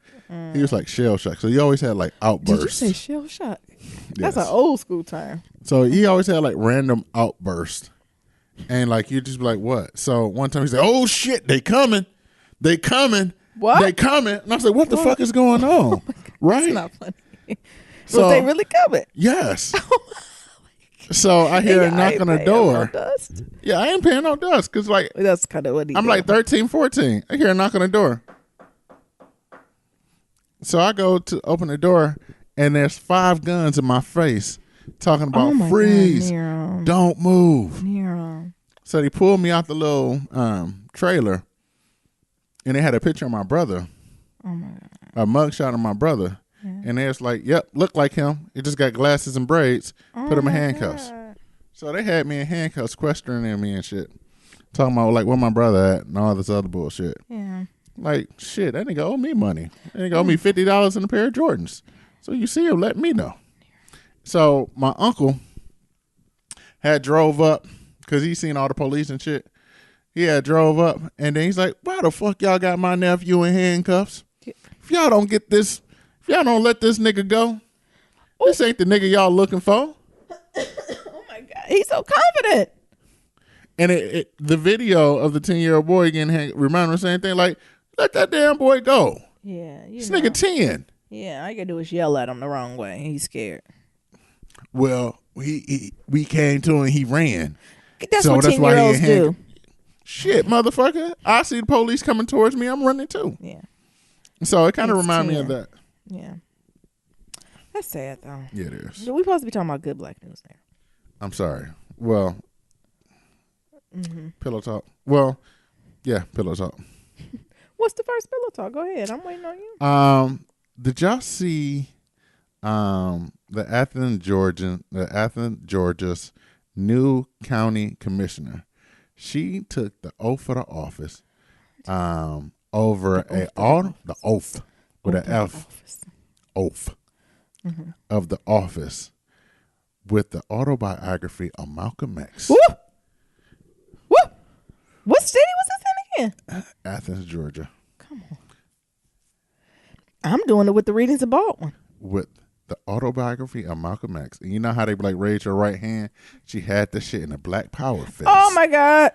A: he was like shell shock. So he always had like outbursts.
B: Did you say shell shock?
A: Yes.
B: That's an old school term.
A: So he always had like random outbursts. And like you just be like, what? So one time he said, "Oh shit, they coming. They coming.
B: What?
A: They coming." And I was like, what the fuck is going on? Right?
B: That's not funny.
A: So,
B: Was they really coming?
A: Yes. So I hear a knock on the door.
B: No dust.
A: Yeah, I ain't paying no dust because like
B: That's kind of what he
A: I'm
B: did.
A: like 13, 14. I hear a knock on the door. So I go to open the door, and there's 5 guns in my face talking about
B: Oh my
A: freeze,
B: God, Nero.
A: don't move.
B: Nero.
A: So they pulled me out the little trailer, and they had a picture of my brother,
B: Oh my God.
A: a mugshot of my brother.
B: Yeah.
A: And they was like, yep, look like him. He just got glasses and braids. Put him in handcuffs.
B: God.
A: So they had me in handcuffs, questioning me and shit. Talking about like where my brother at and all this other bullshit.
B: Yeah.
A: Like, shit, that nigga owe me money. That nigga owe me $50 in a pair of Jordans. So you see him, let me know. So my uncle had drove up because he seen all the police and shit. He had drove up, and then he's like, why the fuck y'all got my nephew in handcuffs? If y'all don't get this, if y'all don't let this nigga go, this ain't the nigga y'all looking for.
B: Oh my God. He's so confident.
A: And the video of the 10-year-old boy getting remind me of the same thing. Like, let that damn boy go.
B: Yeah.
A: This nigga 10.
B: Yeah. All you gotta do is yell at him the wrong way. He's scared.
A: Well, we came to him and he ran.
B: That's
A: So
B: what
A: that's why he
B: 10-year-olds
A: in
B: do.
A: Shit, motherfucker. I see the police coming towards me. I'm running too.
B: Yeah.
A: So it kind of
B: It's
A: reminded me
B: 10.
A: of that.
B: Yeah. That's sad though.
A: Yeah, it is.
B: We supposed to be talking about good black news now.
A: I'm sorry. Well,
B: Mm-hmm.
A: pillow talk. Well, yeah, pillow talk.
B: What's the first pillow talk? Go ahead. I'm waiting on you.
A: Did y'all see the Athens, Georgia's new county commissioner? She took the oath of the office over the oath with an F, oath of the office with the autobiography of Malcolm X.
B: Woo! Woo! What city was this in again?
A: Athens, Georgia.
B: Come on. I'm doing it with the readings of Baldwin.
A: With the autobiography of Malcolm X. And you know how they like raise your right hand? She had the shit in a Black Power face.
B: Oh my God.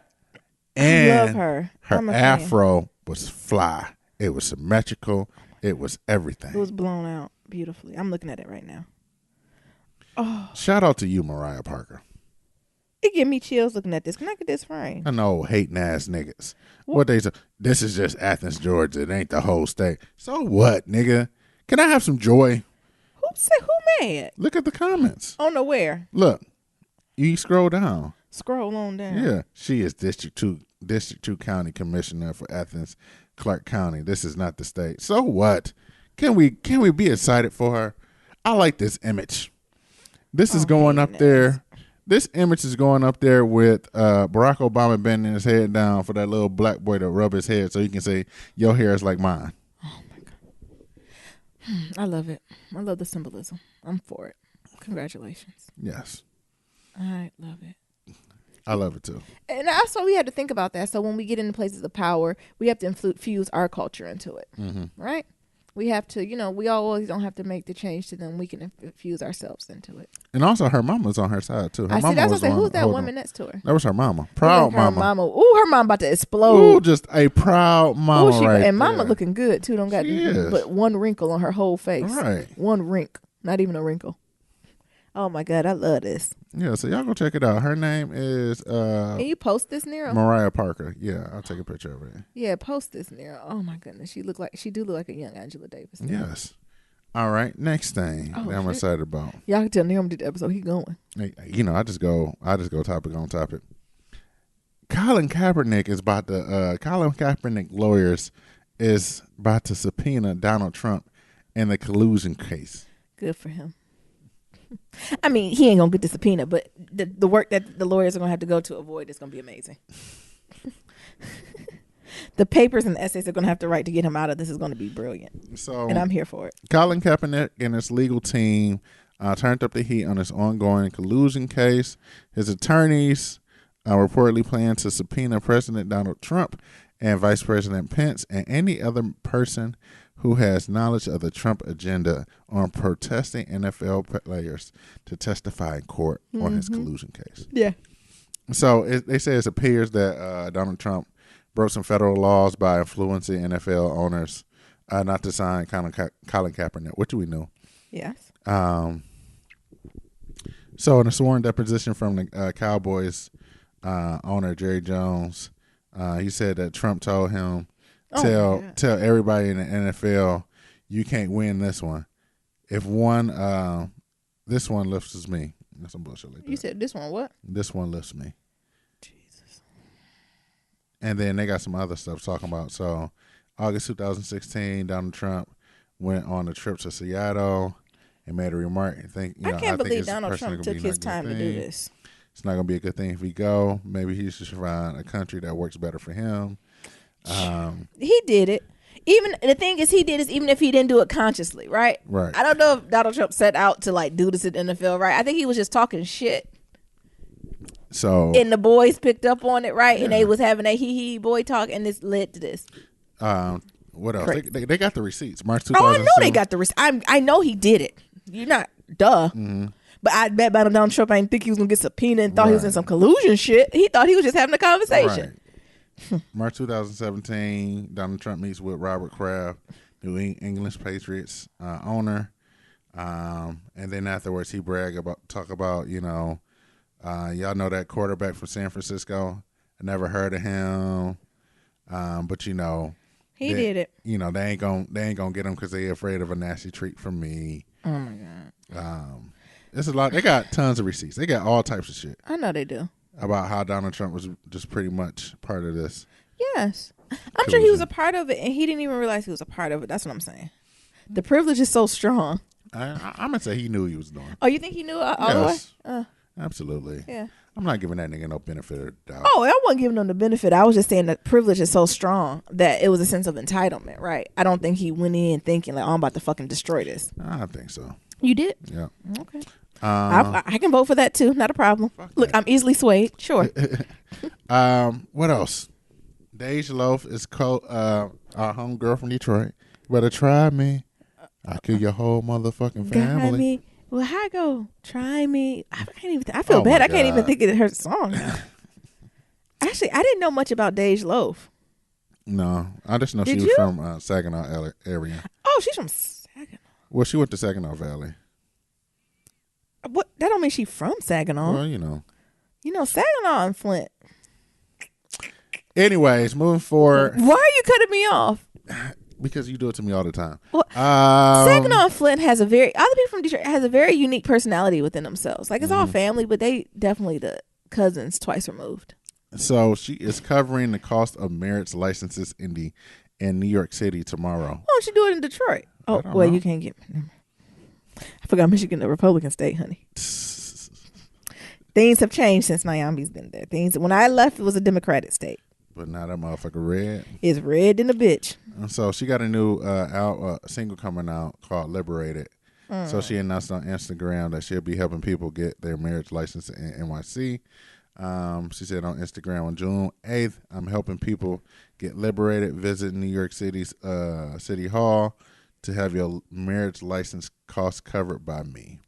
A: And
B: I love her. I'm a fan.
A: afro was fly. It was symmetrical. It was everything.
B: It was blown out beautifully. I'm looking at it right now. Oh,
A: Shout out to you, Mariah Parker.
B: it give me chills looking at this. Can I get this frame?
A: I know hating ass niggas. What they say? This is just Athens, Georgia. It ain't the whole state. So what, nigga? Can I have some joy?
B: Who mad?
A: Look at the comments.
B: On the where?
A: Look, you scroll down.
B: Scroll on down.
A: Yeah, she is District 2 County Commissioner for Athens, Clark County. This is not the state. So what? Can we be excited for her? I like this image. This is going up there. This image is going up there with Barack Obama bending his head down for that little black boy to rub his head so he can say, your hair is like mine.
B: Oh my God. I love it. I love the symbolism. I'm for it. Congratulations.
A: Yes.
B: I love it.
A: I love it too.
B: And also we had to think about that. So when we get into places of power, we have to infuse our culture into it.
A: Mm-hmm.
B: Right? We have to, we always don't have to make the change to them. We can infuse ourselves into it.
A: And also, her mama's on her side too. Her
B: I see.
A: mama
B: That's
A: was
B: what I say.
A: one
B: Who's that
A: holding
B: woman
A: on.
B: next to her?
A: That was her mama. Proud
B: Her
A: mama.
B: Ooh, her mama about to explode.
A: Ooh, just a proud mama right
B: and mama
A: there.
B: looking good too. Don't got
A: She is.
B: but one wrinkle on her whole face.
A: Right.
B: One wrinkle, not even a wrinkle. Oh my God, I love this.
A: Yeah, so y'all go check it out. Her name is
B: Can you post this, Nero?
A: Mariah Parker. Yeah, I'll take a picture of it.
B: Yeah, post this, Nero. Oh my goodness, she do look like a young Angela Davis. Now.
A: Yes. All right, next thing
B: Oh,
A: that I'm
B: shit.
A: excited about.
B: Y'all can tell Nero did the episode. He going.
A: Hey, I just go topic on topic. Colin Kaepernick lawyers is about to subpoena Donald Trump in the collusion case.
B: Good for him. I mean, he ain't gonna get the subpoena, but the work that the lawyers are gonna have to go to avoid is gonna be amazing. The papers and the essays they're gonna have to write to get him out of this is gonna be brilliant.
A: So,
B: And I'm here for it.
A: Colin Kaepernick and his legal team turned up the heat on his ongoing collusion case. His attorneys reportedly plan to subpoena President Donald Trump and Vice President Pence and any other person who has knowledge of the Trump agenda on protesting NFL players to testify in court on his collusion case.
B: Yeah.
A: So they say it appears that Donald Trump broke some federal laws by influencing NFL owners not to sign Colin Kaepernick, which we knew.
B: Yes.
A: So in a sworn deposition from the Cowboys owner Jerry Jones, he said that Trump told him, tell everybody in the NFL, you can't win this one. If this one lifts me. That's some bullshit like that.
B: You said this one what?
A: This one lifts me.
B: Jesus.
A: And then they got some other stuff talking about. So August 2016, Donald Trump went on a trip to Seattle and made a remark.
B: I can't believe Donald Trump took his time to do this.
A: It's not going to be a good thing if we go. Maybe he should find a country that works better for him.
B: He did it. Even the thing is, even if he didn't do it consciously, right?
A: Right.
B: I don't know if Donald Trump set out to do this at the NFL, right? I think he was just talking shit,
A: So
B: and the boys picked up on it, right? Yeah. And they was having a hee boy talk, and this led to this.
A: What else? They got the receipts. March 2007.
B: Oh, I know they got the receipts. I know he did it. You're not duh.
A: Mm-hmm.
B: But I bet Donald Trump, I didn't think he was gonna get subpoenaed and thought he was in some collusion shit. He thought he was just having a conversation.
A: Right. March 2017, Donald Trump meets with Robert Kraft, New England Patriots owner, and then afterwards he talk about y'all know that quarterback from San Francisco. I never heard of him, but
B: he did it.
A: They ain't gonna get him because they afraid of a nasty treat from me.
B: Oh my God.
A: It's a lot. They got tons of receipts. They got all types of shit.
B: I know they do.
A: About how Donald Trump was just pretty much part of this.
B: Yes. I'm sure he was a part of it, and he didn't even realize he was a part of it. That's what I'm saying. The privilege is so strong.
A: I'm going to say he knew what he was doing.
B: Oh, you think he knew all
A: Yes.
B: the way?
A: Absolutely.
B: Yeah.
A: I'm not giving that nigga no benefit of the doubt.
B: Oh, I wasn't giving him the benefit. I was just saying that privilege is so strong that it was a sense of entitlement, right? I don't think he went in thinking like, oh, I'm about to fucking destroy this.
A: I think so.
B: You did?
A: Yeah.
B: Okay. I can vote for that too. Not a problem. Look, I'm easily swayed. Sure.
A: What else? Dej Loaf is our homegirl from Detroit. You better try me. I'll kill your whole motherfucking family.
B: Got me. Well, how I go? Try me. I can't even. I feel bad. I can't even think of her song. Actually, I didn't know much about Dej Loaf.
A: No, I just know she was from Saginaw area.
B: Oh, she's from Saginaw.
A: Well, she went to Saginaw Valley.
B: What? That don't mean she from Saginaw.
A: Well,
B: Saginaw and Flint.
A: Anyways, moving forward.
B: Why are you cutting me off?
A: Because you do it to me all the time.
B: Well, Saginaw and Flint other people from Detroit has a very unique personality within themselves. Like it's all family, but they definitely the cousins twice removed.
A: So she is covering the cost of marriage licenses in New York City tomorrow.
B: Why don't you do it in Detroit? Oh, well, you can't get. I forgot Michigan, a Republican state, honey. Things have changed since Miami's been there. When I left, it was a Democratic state.
A: But now that motherfucker red.
B: It's red than a bitch.
A: And so she got a new single coming out called Liberated. So she announced on Instagram that she'll be helping people get their marriage license in NYC. She said on Instagram on June 8th, I'm helping people get liberated. Visit New York City's City Hall to have your marriage license costs covered by me.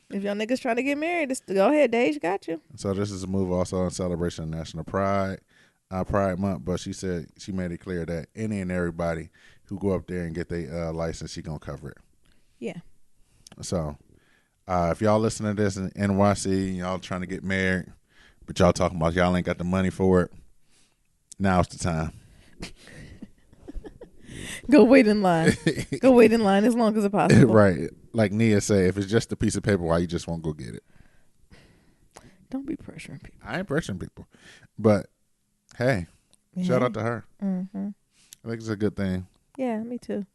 B: If y'all niggas trying to get married, just go ahead, Dage got you.
A: So this is a move also in celebration of National Pride Month, but she said she made it clear that any and everybody who go up there and get their license, she gonna cover it.
B: Yeah.
A: So if y'all listen to this in NYC and y'all trying to get married, but y'all talking about y'all ain't got the money for it, now's the time.
B: Go wait in line. Go wait in line as long as it's possible.
A: Right. Like Nia say, if it's just a piece of paper, why you just won't go get it?
B: Don't be pressuring people.
A: I ain't pressuring people. But, hey, shout out to her.
B: Mm-hmm.
A: I think it's a good thing.
B: Yeah, me too.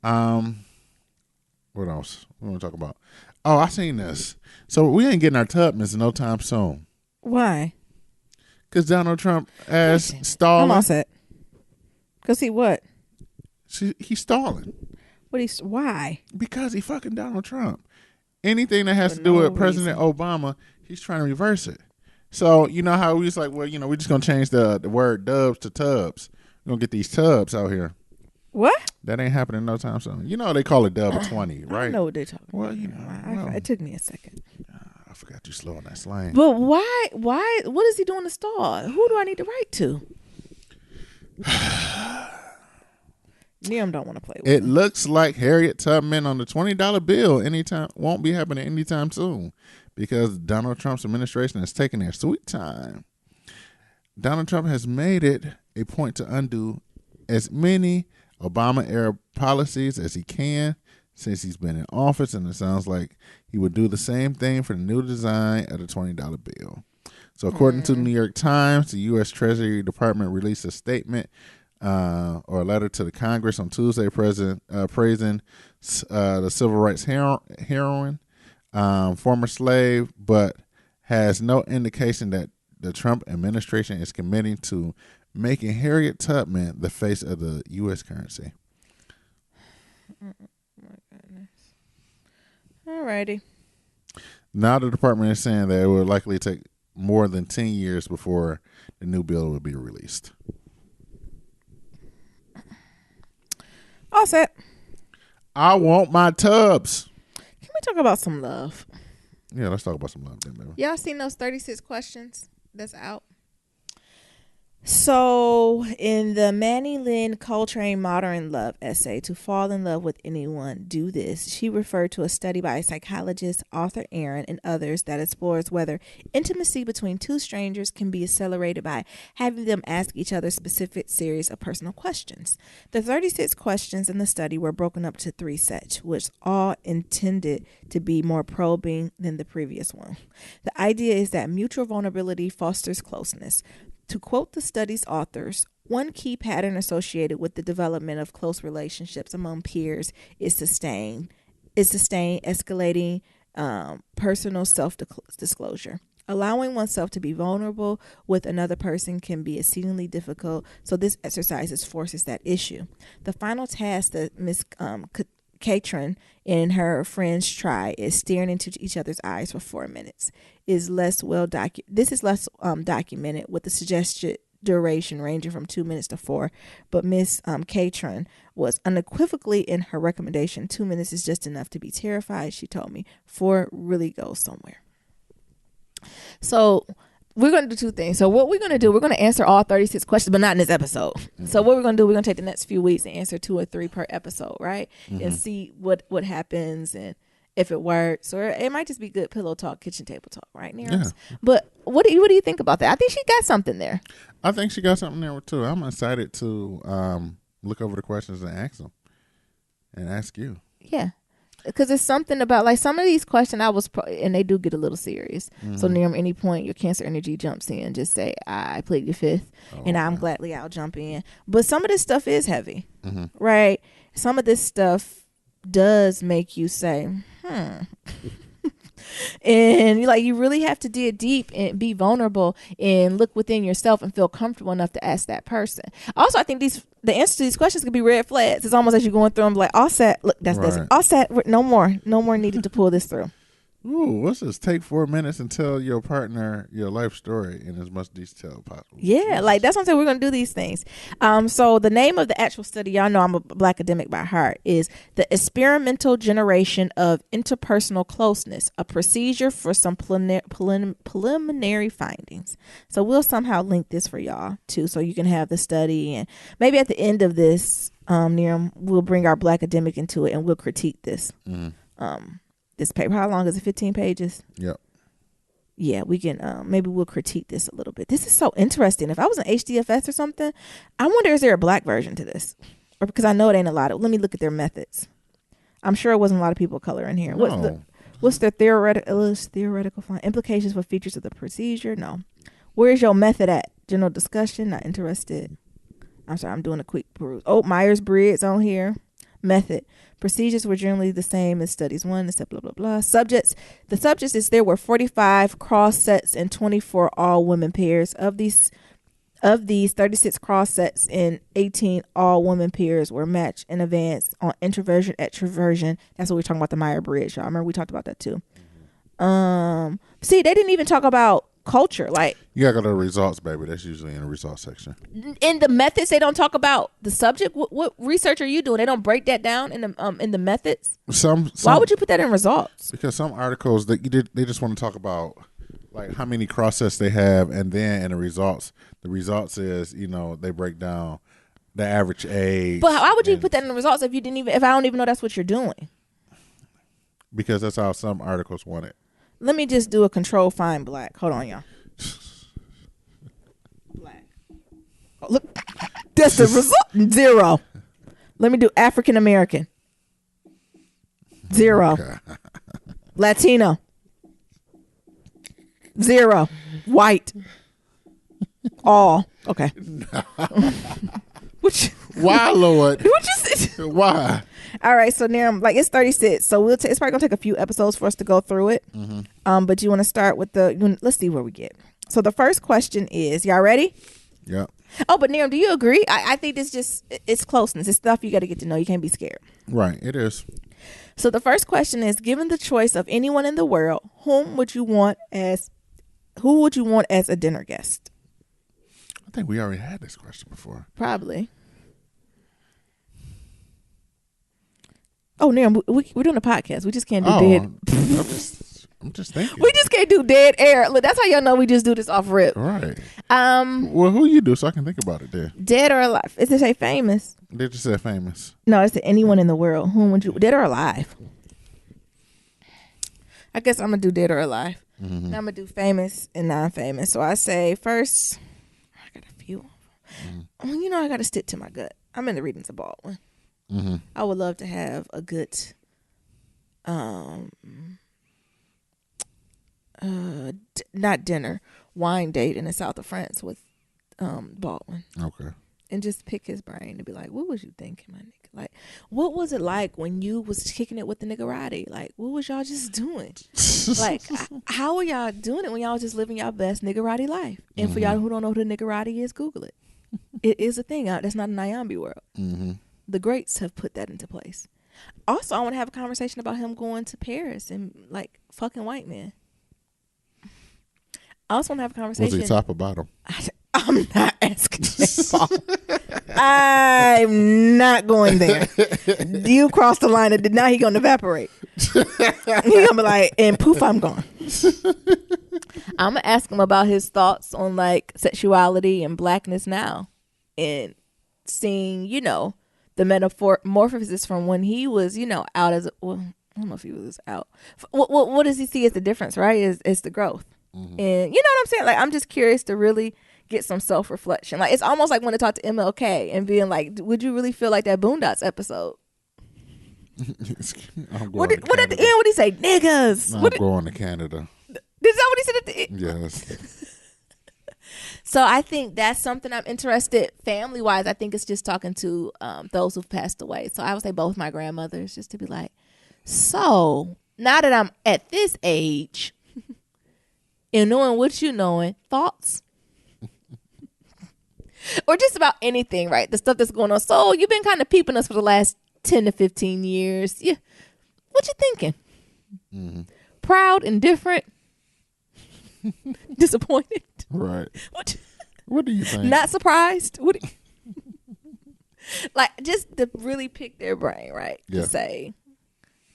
A: What else? What want to talk about? Oh, I seen this. So we ain't getting our Tubmans no time soon.
B: Why?
A: Because Donald Trump as stalling.
B: I'm all set. Because he what?
A: He's stalling.
B: Why?
A: Because he fucking Donald Trump. Anything that has
B: For
A: to do
B: no
A: with President Obama, he's trying to reverse it. So, you know how we was like, well, we're just going to change the word dubs to tubs. We're going to get these tubs out here.
B: What?
A: That ain't happening no time soon. You know they call it dub 20, right?
B: I know what they're talking about.
A: Well,
B: it took me a second.
A: I forgot you slow on that slang.
B: But why? What is he doing to stall? Who do I need to write to? Liam don't want to play with
A: It
B: me.
A: looks like Harriet Tubman on the $20 bill won't be happening anytime soon because Donald Trump's administration is taking their sweet time. Donald Trump has made it a point to undo as many Obama-era policies as he can since he's been in office, and it sounds like he would do the same thing for the new design of the $20 bill. So according to the New York Times, the U.S. Treasury Department released a statement or a letter to the Congress on Tuesday praising the civil rights heroine, former slave, but has no indication that the Trump administration is committing to making Harriet Tubman the face of the U.S. currency.
B: Oh my goodness. Alrighty.
A: Now the department is saying that it will likely take more than 10 years before the new bill will be released.
B: All set.
A: I want my tubs.
B: Can we talk about some love?
A: Yeah, let's talk about some love then, baby.
B: Y'all seen those 36 questions that's out? So, in the Manny Lynn Coltrane Modern Love essay, To Fall in Love with Anyone, Do This, she referred to a study by psychologist Arthur Aaron and others that explores whether intimacy between two strangers can be accelerated by having them ask each other specific series of personal questions. The 36 questions in the study were broken up to 3 sets, which all intended to be more probing than the previous one. The idea is that mutual vulnerability fosters closeness. To quote the study's authors, one key pattern associated with the development of close relationships among peers is sustained escalating personal self-disclosure. Allowing oneself to be vulnerable with another person can be exceedingly difficult, so this exercise forces that issue. The final task that Ms. Catron and her friends try is staring into each other's eyes for 4 minutes. This is less documented, with the suggested duration ranging from 2 minutes to 4. But Miss Catron was unequivocally in her recommendation. 2 minutes is just enough to be terrified, she told me. 4 really goes somewhere. So we're going to do 2 things. So what we're going to do, we're going to answer all 36 questions, but not in this episode. Mm-hmm. So what we're going to do, we're going to take the next few weeks and answer 2 or 3 per episode, right? Mm-hmm. And see what happens and if it works. Or it might just be good pillow talk, kitchen table talk, right, Nearest? Yeah. But what do you think about that? I think she got something there.
A: I think she got something there too. I'm excited to look over the questions and ask them and ask you.
B: Yeah. Because it's something about, like, some of these questions and they do get a little serious. Mm-hmm. So near any point your Cancer energy jumps in, just say, I plead the fifth, and I'm gladly I'll jump in. But some of this stuff is heavy, right? Some of this stuff does make you say, and you really have to dig deep and be vulnerable and look within yourself and feel comfortable enough to ask that person. Also, I think the answer to these questions could be red flags. It's almost as you're going through them, like, all set. Look, that's all set. No more needed to pull this through.
A: Ooh, what's this? Take 4 minutes and tell your partner your life story in as much detail possible.
B: Yeah,
A: Jesus.
B: like that's what I'm saying. We're gonna do these things. So the name of the actual study, y'all know I'm a Black academic by heart, is the experimental generation of interpersonal closeness, a procedure for some preliminary findings. So we'll somehow link this for y'all too, so you can have the study, and maybe at the end of this, Niram, we'll bring our Black academic into it and we'll critique this. This paper. How long is it? 15 pages.
A: Yep.
B: Yeah, we can maybe we'll critique this a little bit. This is so interesting. If I was an HDFS or something, I wonder, is there a Black version to this? Or because I know it ain't a lot of, let me look at their methods. I'm sure it wasn't a lot of people of color in here.
A: No.
B: What's their theoretical implications for features of the procedure? No. Where's your method at? General discussion, not interested. I'm sorry, I'm doing a quick peruse. Oh, Myers-Briggs on here. Method. Procedures were generally the same as studies 1, except blah, blah, blah. Subjects. The subjects is there were 45 cross sets and 24 all women pairs. Of these 36 cross sets and 18 all women pairs were matched in advance on introversion, extroversion. That's what we're talking about, the Myers-Briggs. Y'all remember we talked about that too. See, they didn't even talk about culture. Like,
A: you gotta go to the results, baby. That's usually in the results section.
B: In the methods, they don't talk about the subject. What research are you doing? They don't break that down in the methods.
A: Some
B: Why would you put that in results?
A: Because some articles that they just want to talk about like how many cross sets they have, and then in the results is, you know, they break down the average age.
B: But why would you put that in the results if I don't even know that's what you're doing?
A: Because that's how some articles want it.
B: Let me just do a control find Black. Hold on, y'all. Black. Oh, look, that's the result. 0. Let me do African American. 0.
A: Okay.
B: Latino. 0. White. All. Okay.
A: Why, Lord?
B: What you said?
A: Why?
B: All right, so now it's 36. So it's probably gonna take a few episodes for us to go through it. But you want to start with let's see where we get. So the first question is, y'all ready?
A: Yeah.
B: Oh, but Niram, do you agree? I think it's closeness. It's stuff you got to get to know. You can't be scared.
A: Right. It is.
B: So the first question is, given the choice of anyone in the world, who would you want as a dinner guest?
A: I think we already had this question before.
B: Probably. Oh, Niram, we're doing a podcast. We just can't do dead.
A: I'm just thinking.
B: We just can't do dead air. Look, that's how y'all know we just do this off rip.
A: Right. Well, who you do so I can think about it there.
B: Dead or alive? It say famous.
A: They just said famous.
B: No, it's anyone in the world. Who would you, dead or alive? I guess I'm gonna do dead or alive. And I'm gonna do famous and non-famous. So I say first, I got a few. Well, you know, I gotta stick to my gut. I'm in the readings of Baldwin. I would love to have a good not dinner, wine date in the south of France with Baldwin.
A: Okay.
B: And just pick his brain and be like, what was you thinking, my nigga? Like, what was it like when you was kicking it with the niggerati? Like, what was y'all just doing? Like, how were y'all doing it when y'all was just living y'all best niggerati life? And for y'all who don't know who the niggerati is, Google it. It is a thing out. That's not a Nyambi world. The greats have put that into place. Also, I want to have a conversation about him going to Paris and like fucking white men. I also want to have a conversation.
A: Was he top or bottom?
B: I'm not asking that, Paul. I'm not going there. You crossed the line and now he gonna evaporate. He gonna be like, and poof, I'm gone. I'm gonna ask him about his thoughts on like sexuality and blackness now, and seeing, you know, the metamorphosis from when he was, you know, out as well. I don't know if he was out. What does he see as the difference? Right? Is the growth, and you know what I'm saying? Like, I'm just curious to really get some self-reflection. Like, it's almost like when I talk to MLK and being like, would you really feel like that Boondocks episode? What at the end, what did he say? Niggas.
A: I'm going to Canada.
B: Is that what he said at the end?
A: Yes.
B: So I think that's something I'm interested, family-wise. I think it's just talking to those who've passed away. So I would say both my grandmothers, just to be like, so now that I'm at this age and knowing what you knowing, thoughts? Or just about anything, right? The stuff that's going on. So you've been kind of peeping us for the last 10 to 15 years. Yeah. What you thinking? proud, indifferent, disappointed.
A: Right.
B: What?
A: What do you think?
B: Not surprised. What? Like, just to really pick their brain, right?
A: Yeah.
B: To say,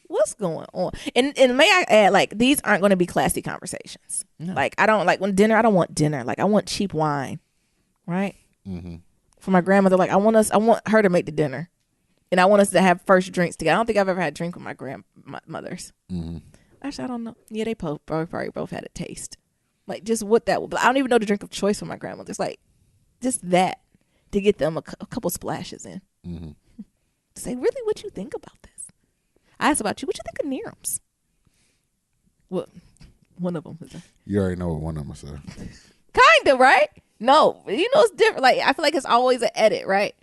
B: what's going on? And may I add, like, these aren't going to be classy conversations.
A: No.
B: Like, I don't like when dinner. I don't want dinner. Like, I want cheap wine, right?
A: Mm-hmm.
B: For my grandmother, like, I want her to make the dinner, and I want us to have first drinks together. I don't think I've ever had a drink with my grandmothers.
A: Mm-hmm.
B: Actually, I don't know. Yeah, they probably both had a taste. Like, just what that would. I don't even know the drink of choice for my grandmothers. Like, just that. To get them a couple splashes in.
A: Mm-hmm.
B: To say, really, what you think about this? I asked about you. What you think of Nerums? Well, one of them is
A: You already know what one of them said.
B: kind of, right? No, you know it's different. Like, I feel like it's always an edit, right?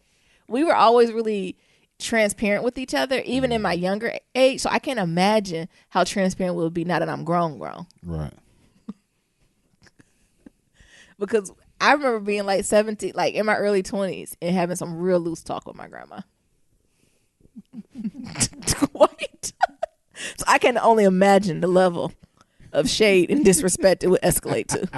B: We were always really transparent with each other, even in my younger age. So I can't imagine how transparent we'll be now that I'm grown.
A: Right.
B: Because I remember being like 17, like in my early 20s, and having some real loose talk with my grandma. What? So I can only imagine the level of shade and disrespect it would escalate to.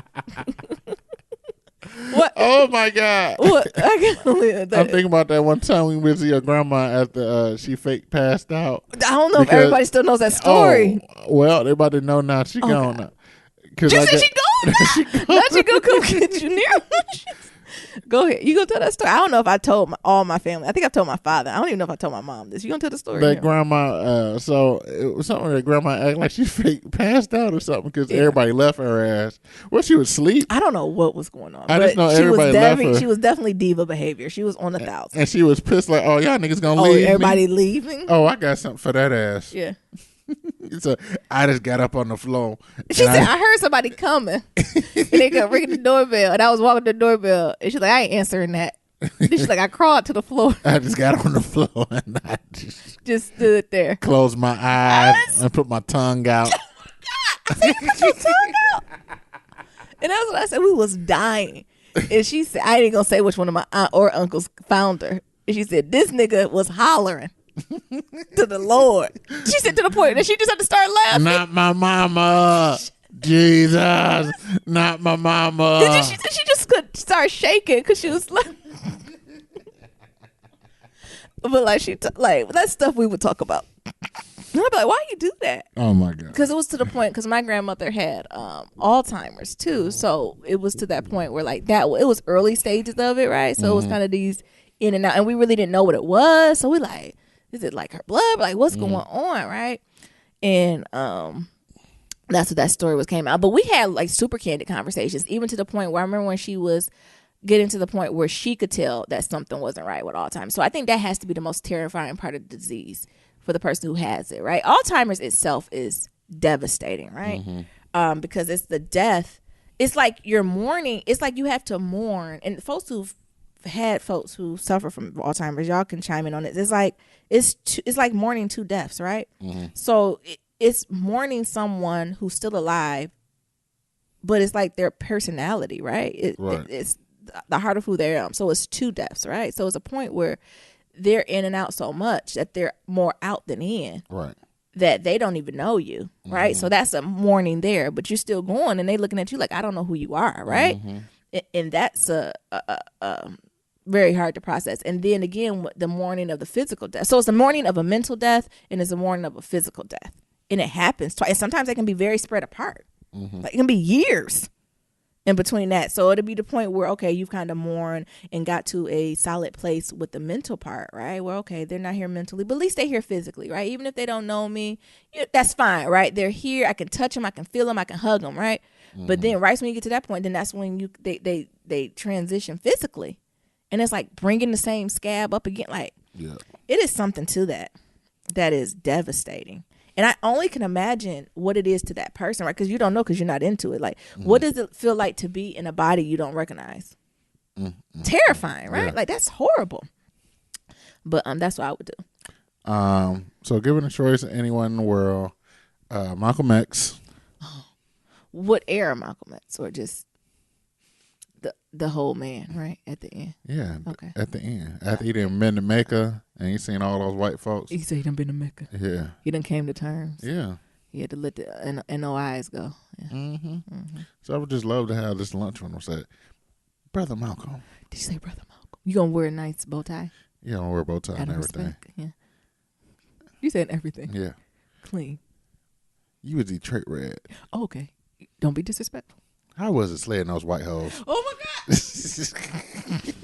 B: What?
A: Oh my God.
B: What? I can only.
A: I'm thinking about that one time we went to your grandma after she fake passed out.
B: I don't know if everybody still knows that story.
A: Oh, well, they about to know now. She gone now.
B: You said she gone? Not you go come get you near. Go ahead. You gonna tell that story? I don't know if I told all my family. I think I've told my father. I don't even know if I told my mom this. You gonna tell the story?
A: That grandma, so it was something that grandma acted like she fake passed out or something because everybody left her ass. Well, she was asleep.
B: I don't know what was going on.
A: I just know
B: she
A: everybody left her.
B: She was definitely diva behavior. She was on 1,000.
A: And she was pissed like, oh, y'all niggas gonna leave
B: everybody
A: me?
B: leaving?
A: Oh, I got something for that ass.
B: Yeah.
A: So I just got up on the floor.
B: She said, I heard somebody coming. And they got ringing the doorbell. And I was walking the doorbell. And she's like, I ain't answering that. And she's like, I crawled to the floor.
A: I just got on the floor and I
B: just stood there.
A: Closed my eyes and put my tongue out.
B: I said, put your tongue out. And that's what I said. We was dying. And she said, I ain't gonna say which one of my aunt or uncles found her. And she said, this nigga was hollering to the Lord. She said to the point that she just had to start laughing.
A: Not my mama. Jesus. Not my mama.
B: She just could start shaking because she was like, but like like that's stuff we would talk about. And I'd be like, why you do that?
A: Oh my God.
B: Because it was to the point, because my grandmother had Alzheimer's too. So it was to that point where like that, it was early stages of it, right? So it was kind of these in and out, and we really didn't know what it was. So we like, is it like her blood? Like what's going on, right? And that's what that story came out. But we had like super candid conversations, even to the point where I remember when she was getting to the point where she could tell that something wasn't right with Alzheimer's. So I think that has to be the most terrifying part of the disease for the person who has it, right? Alzheimer's itself is devastating, right? Because it's the death. It's like you're mourning. It's like you have to mourn. And folks who've had folks who suffer from Alzheimer's, y'all can chime in on it. It's like it's like mourning two deaths, right? So it's mourning someone who's still alive, but it's like their personality, right? It's the heart of who they are. So it's two deaths, right? So it's a point where they're in and out so much that they're more out than in,
A: right?
B: That they don't even know you, right? So that's a mourning there, but you're still going, and they looking at you like, I don't know who you are, right? And that's a very hard to process. And then again, the mourning of the physical death. So it's the mourning of a mental death, and it's the mourning of a physical death, and it happens twice. And sometimes they can be very spread apart. Like it can be years in between that. So it'll be the point where, okay, you've kind of mourned and got to a solid place with the mental part, right? Where, okay, they're not here mentally, but at least they're here physically, right? Even if they don't know me, that's fine, right? They're here. I can touch them. I can feel them. I can hug them, right? But then right when you get to that point, then that's when they transition physically. And it's like bringing the same scab up again. Like, it is something to that is devastating. And I only can imagine what it is to that person, right? Because you don't know, because you're not into it. Like, what does it feel like to be in a body you don't recognize? Terrifying, right? Like, that's horrible. But that's what I would do.
A: So given a choice of anyone in the world, Malcolm X.
B: What era Malcolm X? Or just the whole man, right? At the end.
A: Yeah.
B: Okay.
A: At the end. After he done been to Mecca and he seen all those white folks.
B: He said he done been to Mecca.
A: Yeah.
B: He done came to terms.
A: Yeah.
B: He had to let the NOIs go. Yeah.
A: So I would just love to have this lunch when I said, Brother Malcolm.
B: Did you say Brother Malcolm? You gonna wear a nice bow tie?
A: Yeah, I'm gonna wear a bow tie and
B: Out of
A: everything.
B: respect. Yeah. You said everything.
A: Yeah.
B: Clean.
A: You was Detroit red.
B: Oh, okay. Don't be disrespectful.
A: How was it slaying those white hoes?
B: Oh my God.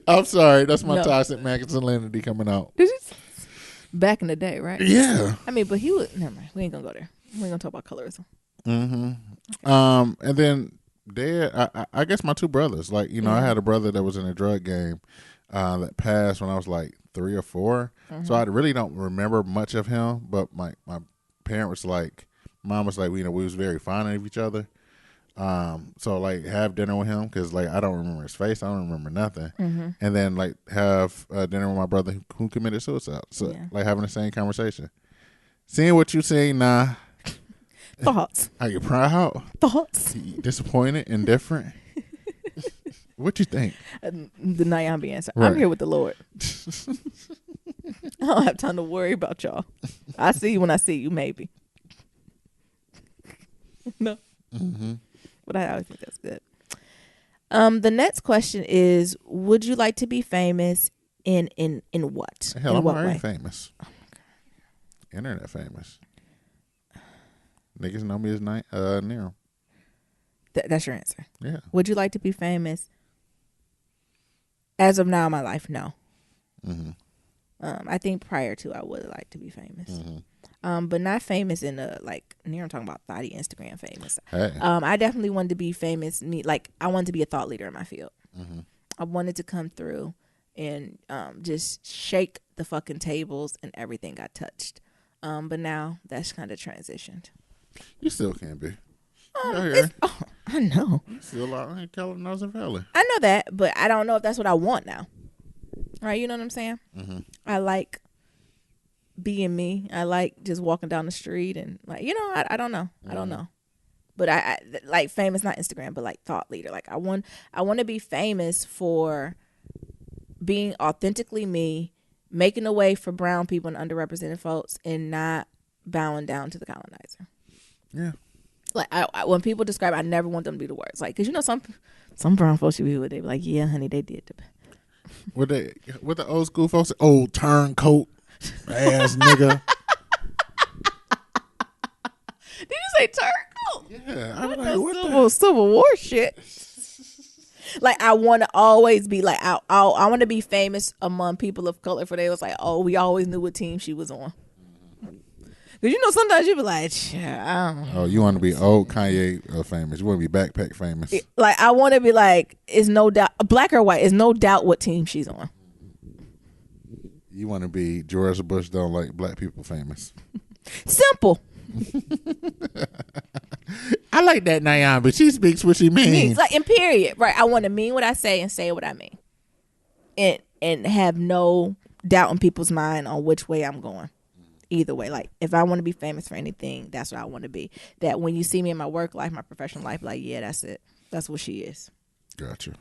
A: I'm sorry. That's my
B: No.
A: toxic masculinity coming out.
B: Did you? Back in the day, right?
A: Yeah.
B: I mean, but he was. Never mind. We ain't gonna go there. We ain't gonna talk about colorism.
A: And then I guess my two brothers. Like, I had a brother that was in a drug game that passed when I was like 3 or 4. So I really don't remember much of him. But my parent was like, mom was like, we was very fond of each other. So like have dinner with him because like I don't remember his face, I don't remember nothing, and then like have dinner with my brother who committed suicide. So like having the same conversation, seeing what you seen now.
B: Thoughts?
A: Are you proud?
B: Thoughts?
A: Disappointed? Indifferent? What you think?
B: The Nyambi answer.
A: Right.
B: I'm here with the Lord. I don't have time to worry about y'all. I see you when I see you, maybe. No. But I always think that's good. The next question is: would you like to be famous in what?
A: Hell,
B: in
A: I'm
B: what
A: already
B: way?
A: famous. Internet famous. Niggas know me as Nero.
B: That's your answer.
A: Yeah.
B: Would you like to be famous? As of now in my life, no. I think prior to, I would like to be famous. But not famous in Nero, I'm talking about thotty Instagram famous.
A: Hey.
B: I definitely wanted to be famous. I wanted to be a thought leader in my field. I wanted to come through and just shake the fucking tables and everything got touched. But now that's kind of transitioned.
A: You still can be.
B: I know.
A: You still out in Kalamazoo Valley.
B: I know that, but I don't know if that's what I want now. Right? You know what I'm saying? I like being me. I like just walking down the street and I don't know. I don't know. But I like famous, not Instagram, but like thought leader. Like I want to be famous for being authentically me, making a way for brown people and underrepresented folks, and not bowing down to the colonizer.
A: Yeah.
B: Like I when people describe, I never want them to be the words. Like, cause some brown folks should be with. They be like, yeah, honey, they did.
A: With the old school folks, old turncoat ass nigga.
B: Did you say turncoat?
A: Yeah, I was like, what
B: Civil War shit. Like I want to always be like I want to be famous among people of color. For they was like, oh, we always knew what team she was on. Because sometimes you be like, I don't know.
A: Oh, you want to be old Kanye famous? You want to be backpack famous?
B: Like I want to be like, is no doubt black or white? Is no doubt what team she's on.
A: You want to be George Bush don't like black people famous?
B: Simple.
A: I like that Nayan, but she speaks what she means.
B: Like in period, right? I want to mean what I say and say what I mean, and have no doubt in people's mind on which way I'm going. Either way, like if I want to be famous for anything, that's what I want to be. That when you see me in my work life, my professional life, like yeah, that's it. That's what she is.
A: Gotcha.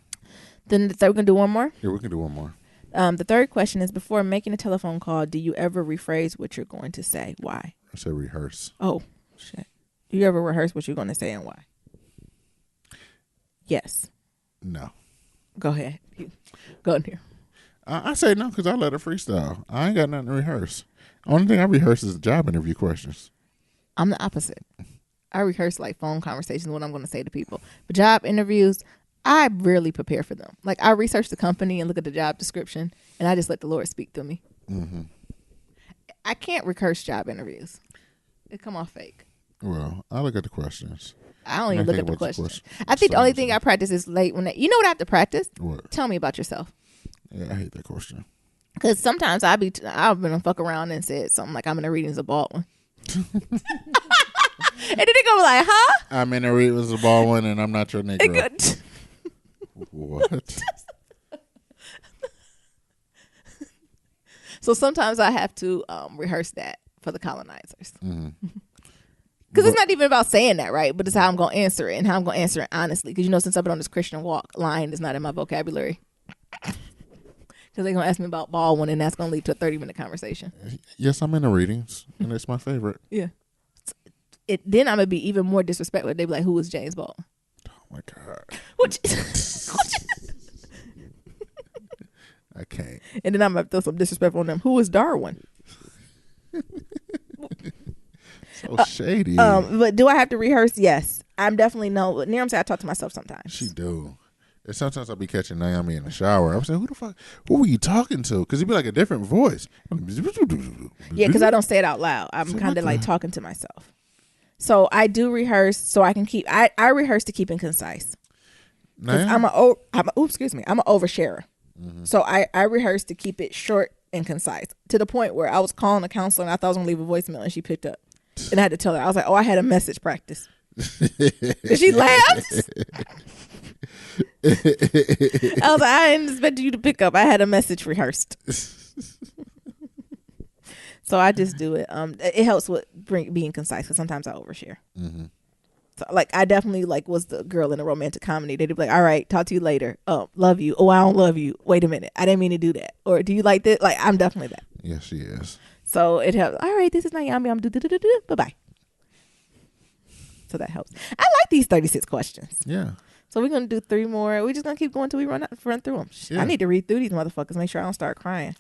B: Then we can do one more.
A: Yeah, we can do one more.
B: The third question is: before making a telephone call, do you ever rephrase what you're going to say? Why?
A: I said rehearse.
B: Oh shit! Do you ever rehearse what you're going to say and why? Yes.
A: No.
B: Go ahead. Go in here.
A: I say no because I let her freestyle. I ain't got nothing to rehearse. Only thing I rehearse is job interview questions.
B: I'm the opposite. I rehearse like phone conversations, what I'm going to say to people. But job interviews, I rarely prepare for them. Like I research the company and look at the job description, and I just let the Lord speak through me. I can't rehearse job interviews. They come off fake.
A: Well, I look at the questions.
B: I don't even look at the questions. I think
A: question.
B: the only thing I practice is late when you know what I have to practice?
A: What?
B: Tell me about yourself.
A: Yeah, I hate that question.
B: Because sometimes I've been a fuck around and said something like I'm in a readings of Baldwin. And then they go like, huh?
A: I'm in a readings of Baldwin and I'm not your nigga. What?
B: So sometimes I have to rehearse that for the colonizers. Because it's not even about saying that, right? But it's how I'm going to answer it and how I'm going to answer it honestly. Because, since I've been on this Christian walk, lying is not in my vocabulary. Because they're going to ask me about Baldwin, and that's going to lead to a 30-minute conversation.
A: Yes, I'm in the readings, and it's my favorite.
B: Yeah. then I'm gonna be even more disrespectful. They be like, "Who is James Baldwin?"
A: Oh my God. I can't.
B: And then I'm gonna throw some disrespect on them. Who is Darwin?
A: So shady.
B: But do I have to rehearse? Yes, I'm definitely no. Niram said I talk to myself sometimes.
A: She do. And sometimes I'll be catching Naomi in the shower. I'm saying, who were you talking to? Because it'd be like a different voice.
B: Yeah, because I don't say it out loud. I'm kind of like talking to myself. So I do rehearse so I can keep. I rehearse to keep it concise. Because I'm an oversharer. Mm-hmm. So I rehearsed to keep it short and concise to the point where I was calling a counselor and I thought I was gonna leave a voicemail and she picked up and I had to tell her. I was like, "Oh, I had a message practice." And she laughed. I was like, "I didn't expect you to pick up. I had a message rehearsed." So I just do it. It helps with being concise because sometimes I overshare. Mm-hmm. So, like, I definitely was the girl in a romantic comedy. They'd be like, "All right, talk to you later. Oh, love you. Oh, I don't love you. Wait a minute. I didn't mean to do that." Or, "Do you like this?" Like, I'm definitely that.
A: Yes, she is.
B: So it helps. "All right, this is Naomi. I'm do. Bye-bye." So that helps. I like these 36 questions.
A: Yeah.
B: So we're going to do 3 more. We're just going to keep going until we run through them. Yeah. I need to read through these motherfuckers, make sure I don't start crying.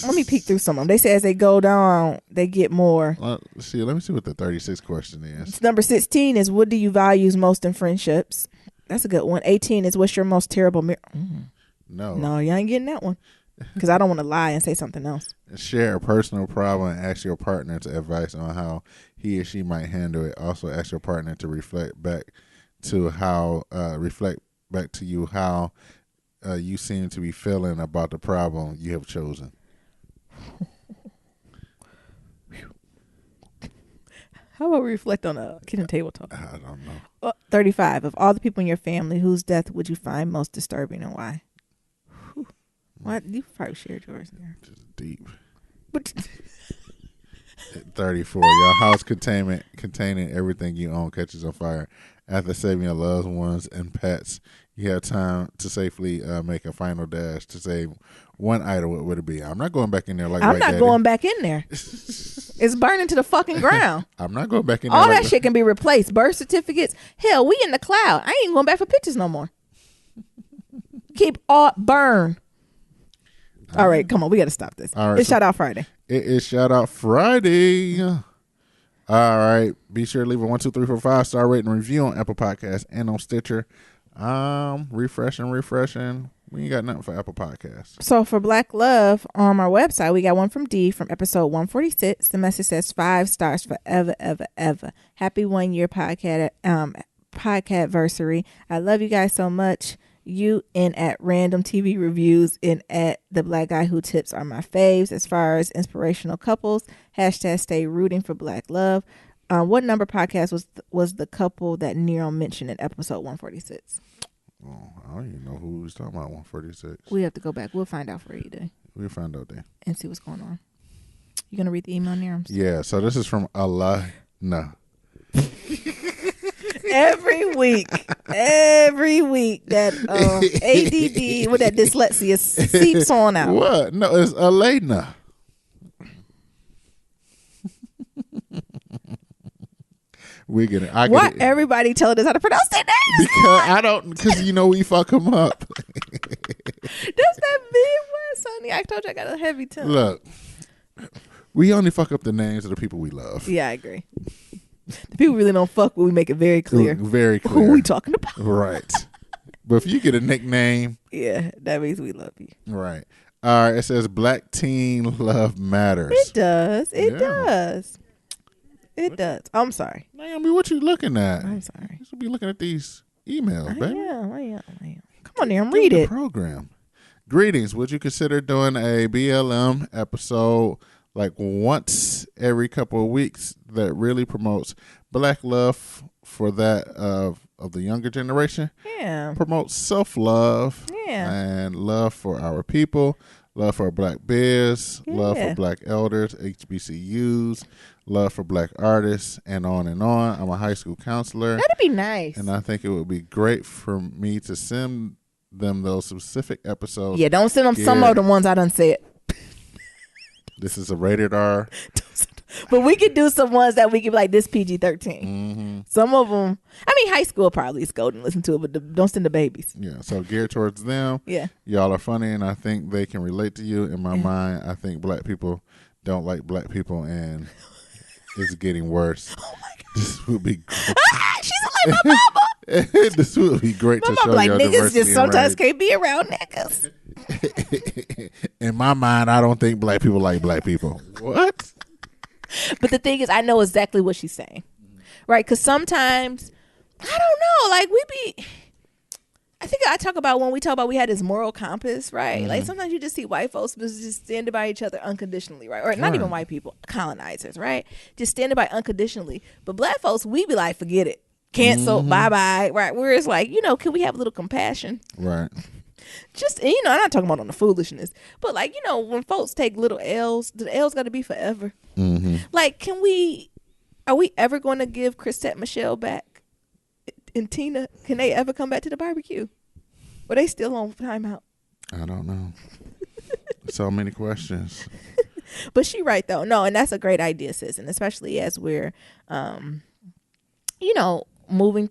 B: Let me peek through some of them. They say as they go down, they get more.
A: Let me see what the 36 question is.
B: Number 16 is, what do you value most in friendships? That's a good one. 18 is, what's your most terrible No, you ain't getting that one. Because I don't want to lie and say something else.
A: Share a personal problem and ask your partner to advice on how he or she might handle it. Also ask your partner to reflect back to you how you seem to be feeling about the problem you have chosen.
B: How about we reflect on a kitchen table talk?
A: I don't know.
B: 35. Of all the people in your family, whose death would you find most disturbing and why? What? You probably shared yours there.
A: Just deep.
B: But
A: 34. Your house containing everything you own catches on fire. After saving your loved ones and pets, you have time to safely make a final dash to save one item. What would it be? I'm not going back in there like
B: I'm
A: White
B: not
A: Daddy.
B: going back in there. It's burning to the fucking ground.
A: I'm not going back in there.
B: All that shit can be replaced. Birth certificates. Hell, we in the cloud. I ain't going back for pictures no more. Keep all burn. All right, come on. We got to stop this.
A: All right,
B: it's Shout Out Friday.
A: It is Shout Out Friday. All right. Be sure to leave a 1, 2, 3, 4, 5 star rating and review on Apple Podcasts and on Stitcher. Refreshing. We ain't got nothing for Apple Podcasts.
B: So for Black Love on our website, we got one from D from episode 146. The message says 5 stars forever, ever, ever. Happy 1 year podcastversary. I love you guys so much. You and at Random TV Reviews and at The Black Guy Who Tips are my faves as far as inspirational couples. # stay rooting for Black Love. What number podcast was the couple that Nero mentioned in episode 146?
A: Oh, I don't even know who was talking about 146.
B: We have to go back. We'll find out for you today.
A: We'll find out there.
B: And see what's going on. You going to read the email, Nero?
A: Yeah, so this is from Alana.
B: Every week that ADD with that dyslexia seeps on out.
A: What? No, it's Elena. We get it.
B: Why everybody telling us how to pronounce their names?
A: Because we fuck them up.
B: That's that Midwest, honey. I told you I got a heavy tongue.
A: Look, we only fuck up the names of the people we love.
B: Yeah, I agree. The people really don't fuck with, we make it very clear.
A: Very clear.
B: Who we talking about.
A: Right. But if you get a nickname.
B: Yeah, that means we love you.
A: Right. All right. It says Black Teen Love Matters.
B: It does. It does. It does. I'm sorry.
A: Naomi, what you looking at?
B: I'm sorry.
A: You should be looking at these emails, baby.
B: I am. Come on there and read it.
A: Program. Greetings. Would you consider doing a BLM episode like once every couple of weeks that really promotes Black love for that of the younger generation?
B: Yeah.
A: Promotes self-love.
B: Yeah.
A: And love for our people. Love for Black biz, love for Black elders, HBCUs, love for Black artists, and on and on. I'm a high school counselor.
B: That'd be nice.
A: And I think it would be great for me to send them those specific episodes.
B: Yeah, don't send them some of the ones I done said.
A: This is a rated R
B: But we could do some ones that we could be like this PG-13. Some of them, I mean, high school probably is golden. Listen to it, but don't send the babies.
A: Yeah, so geared towards them.
B: Yeah.
A: Y'all are funny, and I think they can relate to you. In my mind, I think black people don't like black people, and it's getting worse.
B: Oh my God.
A: This would be great.
B: She's like my mama.
A: This would be great
B: My
A: to
B: mama
A: show
B: like
A: your
B: niggas
A: diversity
B: just
A: and
B: sometimes
A: range.
B: can't be around niggas.
A: In my mind, I don't think black people like black people. What?
B: But the thing is, I know exactly what she's saying, right? Because sometimes, I don't know, like I think I talk about when we talk about we had this moral compass, right? Like sometimes you just see white folks just standing by each other unconditionally, right? Or not even white people, colonizers, right? Just standing by unconditionally. But black folks, we be like, forget it. Cancel, bye-bye, right? Where it's like, can we have a little compassion?
A: Right.
B: Just, I'm not talking about on the foolishness, but like, when folks take little L's, the L's got to be forever. Like, are we ever going to give Chrisette Michelle back and Tina? Can they ever come back to the barbecue? Or they still on timeout?
A: I don't know. So many questions.
B: But she right though. No, and that's a great idea, sis. And especially as we're, moving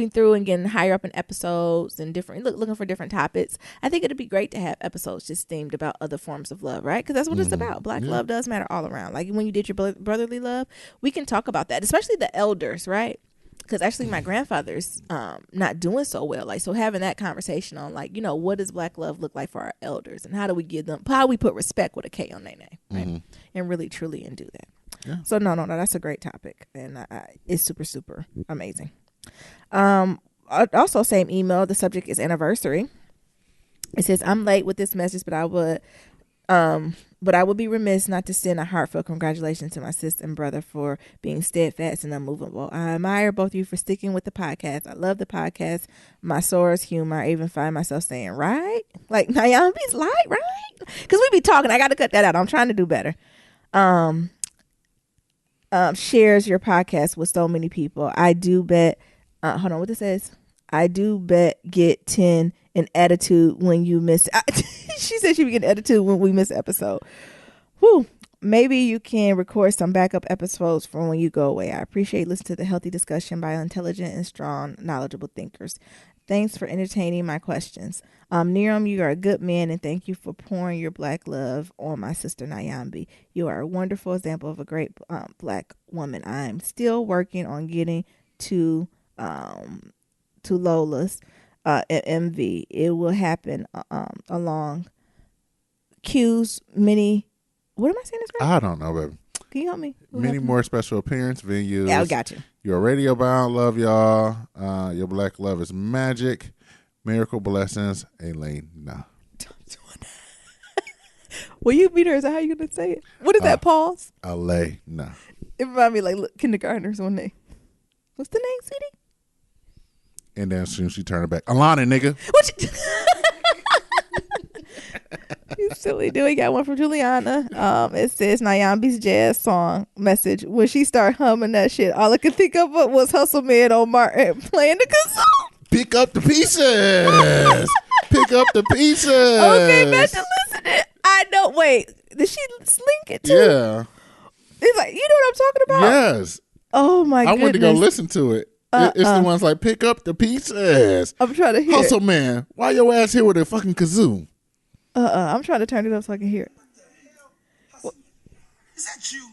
B: through and getting higher up in episodes and looking for different topics. I think it'd be great to have episodes just themed about other forms of love, right? Because that's what it's about. Black love does matter all around. Like when you did your brotherly love, we can talk about that, especially the elders, right? Because actually my grandfather's not doing so well. Like, so having that conversation on like, what does black love look like for our elders and how do we give them, how we put respect with a K on their name, right? And really, truly, and do that. Yeah. So no, that's a great topic. And it's super, super amazing. Also same email, the subject is anniversary. It says, I'm late with this message, but I would be remiss not to send a heartfelt congratulations to my sister and brother for being steadfast and unmovable. I admire both of you for sticking with the podcast. I love the podcast. My source humor. I even find myself saying, right? Like, Nyambi's light, right? Because we be talking. I got to cut that out. I'm trying to do better. Shares your podcast with so many people. I do bet, hold on, what this says? I do bet get 10 an attitude when you miss. She said she would get an attitude when we miss an episode. Whew. Maybe you can record some backup episodes from when you go away. I appreciate listening to the healthy discussion by intelligent and strong, knowledgeable thinkers. Thanks for entertaining my questions. Niram, you are a good man, and thank you for pouring your black love on my sister Nyambi. You are a wonderful example of a great black woman. I'm still working on getting to Lola's at MV. It will happen along Q's many. What am I saying this right?
A: I don't know, baby.
B: Can you help me?
A: Many more special appearance venues.
B: Yeah, I got you.
A: You're radio bound. Love y'all. Your black love is magic. Miracle blessings. Elena.
B: Will you meet her? Is that how you gonna say it? What is that pause?
A: Elena.
B: It reminded me like kindergartners one day. What's the name, sweetie?
A: And then as soon as she turned it back, Alana, nigga.
B: What you You silly dude. We got one from Juliana. It says Nyambi's jazz song message. When she started humming that shit, all I could think of was Hustle Man on Martin playing the kazoo.
A: Pick up the pieces. Pick up the pieces.
B: Okay, imagine listening. I know. Wait, did she slink it too?
A: Yeah.
B: It's like, you know what I'm talking about?
A: Yes.
B: Oh my goodness.
A: I went to go listen to it. It's the ones like pick up the pieces.
B: I'm trying to hear
A: Hustle Man, why your ass here with a fucking kazoo?
B: I'm trying to turn it up so I can hear it.
C: What? Is that you?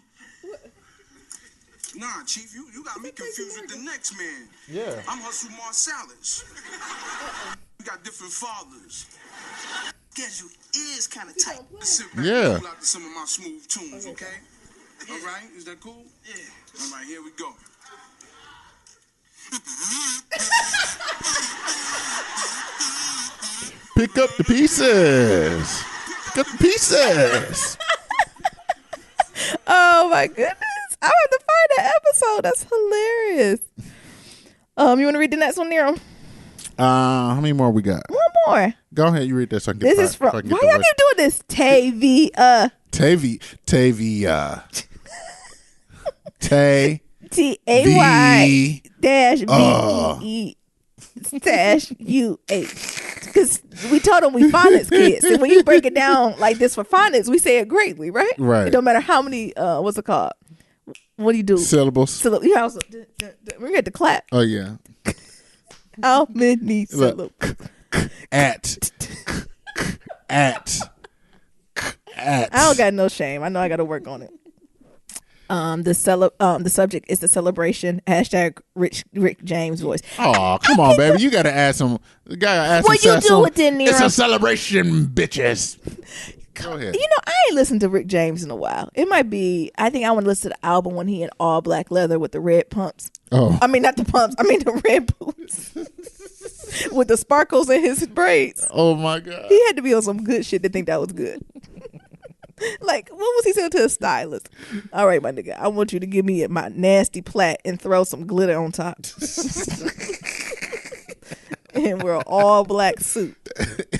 C: Nah, Chief, you got me confused with the next man.
A: Yeah.
C: I'm Hustle Marsalis. We got different fathers. Schedule is kind of tight. Let's sit back and pull out some of my smooth tunes, okay? All right, is that cool? Yeah. All right, here we go.
A: Pick up the pieces. Pick up the pieces.
B: Oh my goodness. I have to find that episode. That's hilarious. You want to read the next one, Nero?
A: How many more we got?
B: One more.
A: Go ahead, you read this.
B: This is from. Why y'all keep doing this? Tavia. Tay dash BEE dash UH because we told them we phonics kids. And when you break it down like this for phonics, we say it greatly, right?
A: Right.
B: It don't matter how many, what's it called? What do you do?
A: Syllables.
B: You also, we get to clap.
A: Oh, yeah.
B: How many syllables?
A: At. I
B: don't got no shame. I know I got to work on it. The subject is the celebration. # Rick James voice.
A: Oh, come on, baby. You got to add some.
B: What you do with it, Nero?
A: It's a celebration, bitches. Go ahead.
B: You know, I ain't listened to Rick James in a while. It might be, I think I want to listen to the album when he in all black leather with the red pumps.
A: Oh.
B: I mean, not the pumps. I mean, the red boots. With the sparkles in his braids.
A: Oh, my God.
B: He had to be on some good shit to think that was good. Like, what was he saying to his stylist? All right, my nigga, I want you to give me my nasty plait and throw some glitter on top. And wear an all black suit,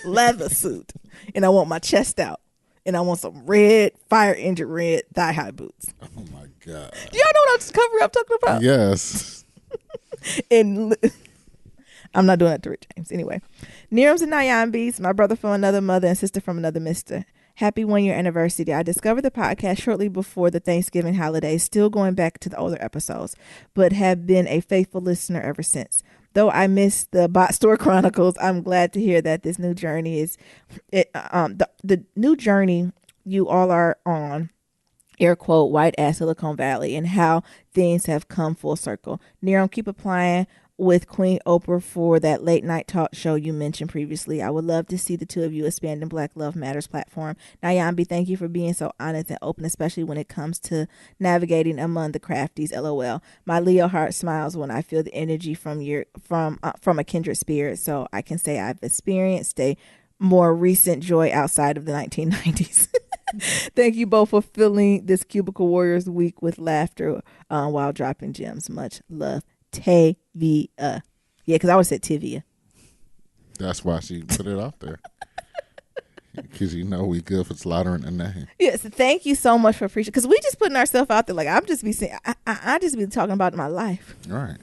B: leather suit. And I want my chest out. And I want some red, fire engine red thigh-high boots.
A: Oh, my God.
B: Do y'all know what cover I'm talking about?
A: Yes.
B: And I'm not doing that to Rick James. Anyway, Nerims and Nyambis, my brother from another mother and sister from another mister. Happy 1 year anniversary. I discovered the podcast shortly before the Thanksgiving holiday, still going back to the older episodes, but have been a faithful listener ever since. Though I missed the Bot Store Chronicles, I'm glad to hear that this new journey is the new journey you all are on, air quote, white ass Silicon Valley, and how things have come full circle. Nerum, keep applying with Queen Oprah for that late night talk show you mentioned previously. I would love to see the two of you expanding Black Love Matters platform. Nyambi, thank you for being so honest and open, especially when it comes to navigating among the crafties. LOL. My Leo heart smiles when I feel the energy from a kindred spirit. So I can say I've experienced a more recent joy outside of the 1990s. Thank you both for filling this Cubicle Warriors week with laughter while dropping gems. Much love. Tavia. Yeah, because I would say Tivia.
A: That's why she put it out there. Because you know we good for slaughtering the name.
B: Yes, thank you so much for appreciating. Because we just putting ourselves out there. Like, I'm just be saying, I just be talking about my life.
A: All right.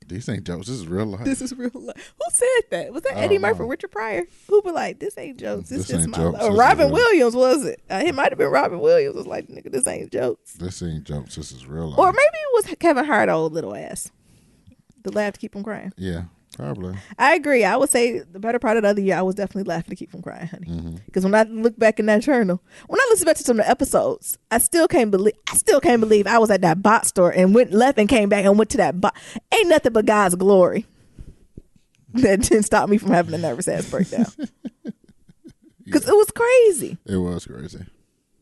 A: These ain't jokes. This is real life.
B: This is real life. Who said that? Was that Eddie Murphy or Richard Pryor? Who be like, this ain't jokes. This just my life. Robin Williams, was it? It might have been Robin Williams. Was like, nigga, this ain't jokes.
A: This ain't jokes. This is real life.
B: Or maybe it was Kevin Hart, old little ass. The laugh to keep from crying.
A: Yeah, probably.
B: I agree. I would say the better part of the other year, I was definitely laughing to keep from crying, honey. Because when I look back in that journal, when I listen back to some of the episodes, I still can't believe I was at that bot store and went left and came back and went to that bot. Ain't nothing but God's glory that didn't stop me from having a nervous ass breakdown. Because it was crazy.
A: It was crazy.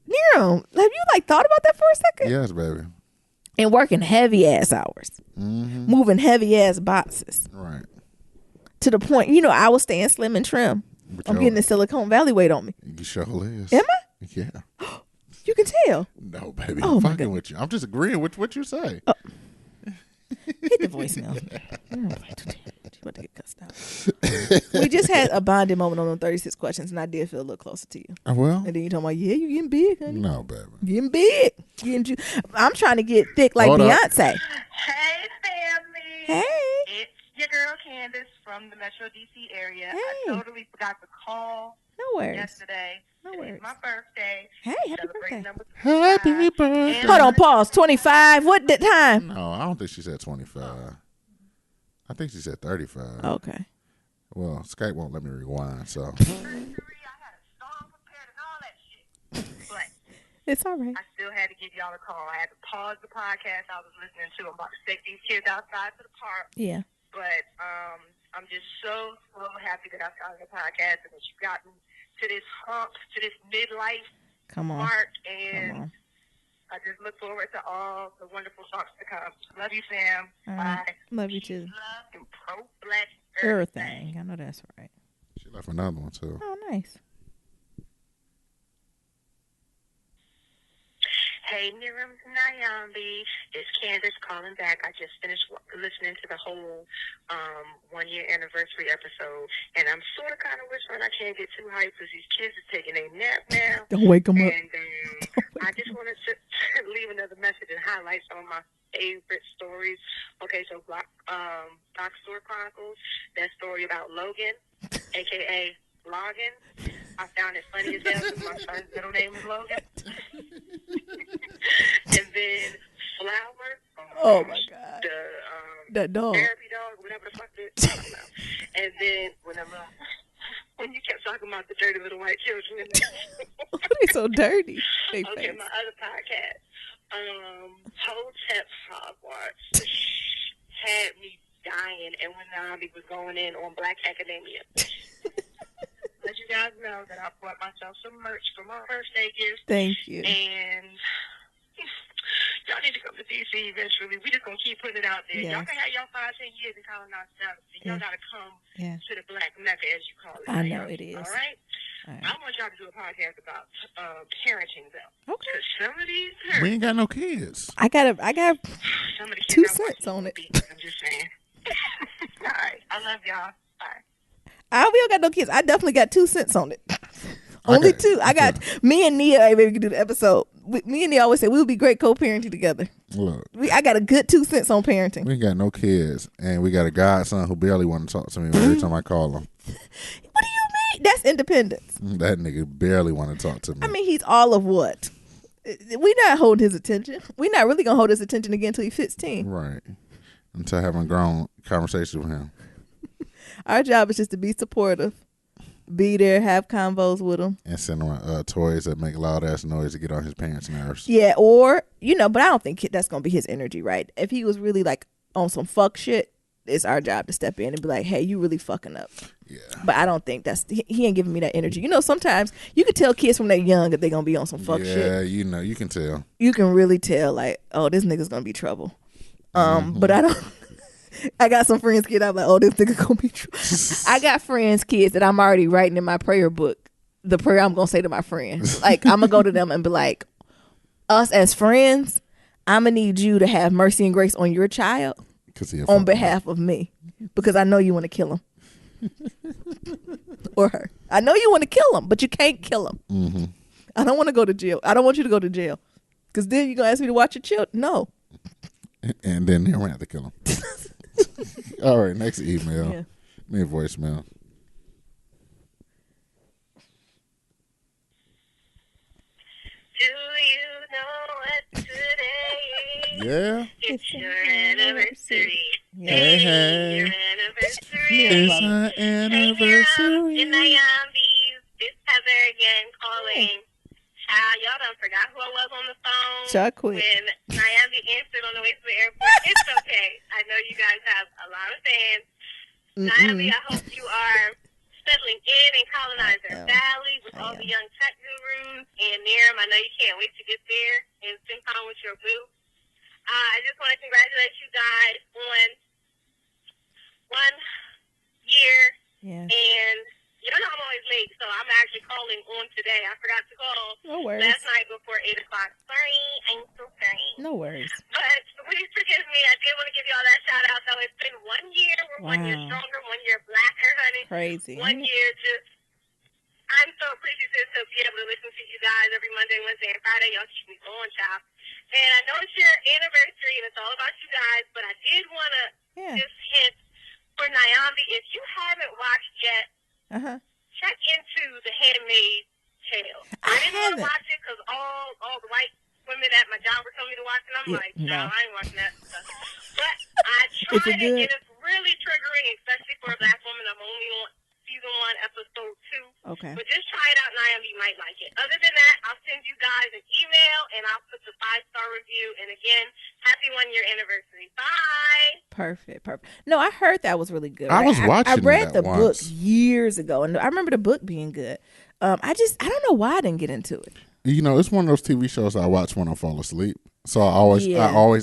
B: Nero, have you thought about that for a second?
A: Yes, baby.
B: And working heavy ass hours, moving heavy ass boxes,
A: right?
B: To the point, I was staying slim and trim. I'm getting the Silicon Valley weight on me.
A: You sure is.
B: Am I?
A: Yeah.
B: You can tell.
A: No, baby. I'm fucking with you. I'm just agreeing with what you say.
B: Hit the voicemail. You about to get cussed out. We just had a bonding moment on the 36 questions, and I did feel a little closer to you.
A: Well.
B: And then you talking about, yeah, you getting big, honey.
A: No, baby.
B: Getting big. I'm trying to get thick like Beyonce.
D: Hey, family.
B: Hey.
D: It's your girl, Candace, from the Metro D.C. area.
B: Hey.
D: I totally forgot to call yesterday.
B: No
D: Today's
B: worries.
D: my birthday.
B: Hey, happy birthday.
D: Number
A: Happy birthday.
B: Hold on, pause. 25. What the time?
A: No, I don't think she said 25. I think she said 35.
B: Okay.
A: Well, Skype won't let me rewind, so.
D: I had a song prepared and all that shit. But
B: it's all right.
D: I still had to give y'all a call. I had to pause the podcast I was listening to. I'm about to take these kids outside to the park.
B: Yeah.
D: But I'm just so happy that I started the podcast and that you've gotten to this hump, to this midlife mark. And I just look forward to all the wonderful talks to come. Love you, Sam. Bye.
B: Love you too.
D: Love and pro-black
B: everything. I know that's right.
A: She left another one too.
B: Oh, nice.
D: Hey, Niram Nyambi. It's Candace calling back. I just finished listening to the whole 1 year anniversary episode, and I'm sort of kind of wishing I can't get too hyped because these kids are taking a nap now.
B: Don't wake them up.
D: And I just wanted to leave another message and highlight some of my favorite stories. Okay, so Black Store Chronicles, that story about Logan a.k.a. Logan. I found it funny as hell because my son's middle name is Logan. And then Flower.
B: Oh my God.
D: The
B: dog.
D: Therapy dog, whatever the fuck it is. I don't know. And then when you kept talking about the dirty little white children.
B: They're so dirty.
D: Okay, my other podcast. Hotep Hogwarts had me dying, and when Nabi was going in on Black Academia. Let you guys know that I bought myself some merch for my birthday gift.
B: Thank you.
D: And y'all need to come to DC eventually. We just gonna keep putting it out there.
B: Yes.
D: Y'all can have y'all 5-10 years in colonize stuff. So y'all gotta come to the Black Mecca, as you call it.
B: I know it is.
D: All right. I want y'all to do a podcast about parenting, though. Okay. Because some of these parents,
A: we ain't got no kids.
B: I got
D: some of the
B: 2 cents on it.
D: I'm just saying. All right. I love y'all. Bye.
B: We don't got no kids. I definitely got 2 cents on it. Only 2. I got me and Nia. Maybe we can do the episode. Me and Nia always say we would be great co-parenting together.
A: Look,
B: I got a good 2 cents on parenting.
A: We ain't got no kids, and we got a godson who barely want to talk to me every time I call him.
B: What do you mean? That's independence.
A: That nigga barely want to talk to me.
B: I mean, he's all of what? We're not holding his attention. We're not really gonna hold his attention again until he's 15.
A: Right. Until having grown conversation with him.
B: Our job is just to be supportive, be there, have convos with him,
A: and send him toys that make loud ass noise to get on his parents' nerves.
B: Yeah, or but I don't think that's gonna be his energy, right? If he was really like on some fuck shit, it's our job to step in and be like, "Hey, you really fucking up."
A: Yeah.
B: But I don't think he ain't giving me that energy. Sometimes you can tell kids from they're young if they're gonna be on some fuck shit.
A: Yeah, you can tell.
B: You can really tell, like, oh, this nigga's gonna be trouble. But I don't. I got some friends kids. I'm like, oh, this nigga gonna be trouble. I got friends kids that I'm already writing in my prayer book. The prayer I'm gonna say to my friends, like I'm gonna go to them and be like, us as friends, I'm gonna need you to have mercy and grace on your child on behalf of me, because I know you want to kill him or her. I know you want to kill him, but you can't kill him.
A: Mm-hmm.
B: I don't want to go to jail. I don't want you to go to jail, because then you're gonna ask me to watch your children. No.
A: And then they're gonna have to kill him. All right, next email. Yeah. Me a voicemail.
D: Do you know what today is?
A: Yeah.
D: It's your anniversary.
A: Hey.
D: Your anniversary.
A: It's our anniversary.
D: Hey, Nayambis. It's Heather again calling. Y'all done forgot who I was on the phone.
B: Chocolate.
D: When Nayambi answered on the way to the airport. It's okay. I know you guys have a lot of fans. Nayambi, I hope you are settling in Colonizer Valley with all the young tech gurus. And Niram, I know you can't wait to get there and spend time with your boo. I just want to congratulate you guys on 1 year.
B: Yeah.
D: And you know I'm always late, so I'm actually calling on today. I forgot to call last night before 8 o'clock. Sorry, I'm so sorry.
B: No worries.
D: But please forgive me. I did want to give you all that shout out. So it's been 1 year. We're 1 year stronger, 1 year blacker, honey.
B: Crazy.
D: 1 year just. I'm so appreciative to be able to listen to you guys every Monday, Wednesday, and Friday. Y'all keep me going, child. And I know it's your anniversary, and it's all about you guys, but I did want to just hint for Nayambi, if you haven't watched yet, check into The Handmaid's Tale. I didn't want to watch it because all the white women at my job were telling me to watch it, and I'm like, no, I ain't watching that stuff. But I tried it, and it's really triggering, especially for a black woman. I'm only on season 1, episode 2.
B: Okay.
D: But just try it out, Nayambi. You might like it. Other than that, I'll send you guys an email, and I'll put the 5-star review. And again, happy 1 year anniversary. Bye.
B: Perfect. No, I heard that was really good.
A: I was watching
B: I read the book
A: once.
B: years ago, and I remember the book being good. I don't know why I didn't get into it.
A: It's one of those TV shows I watch when I fall asleep. So I always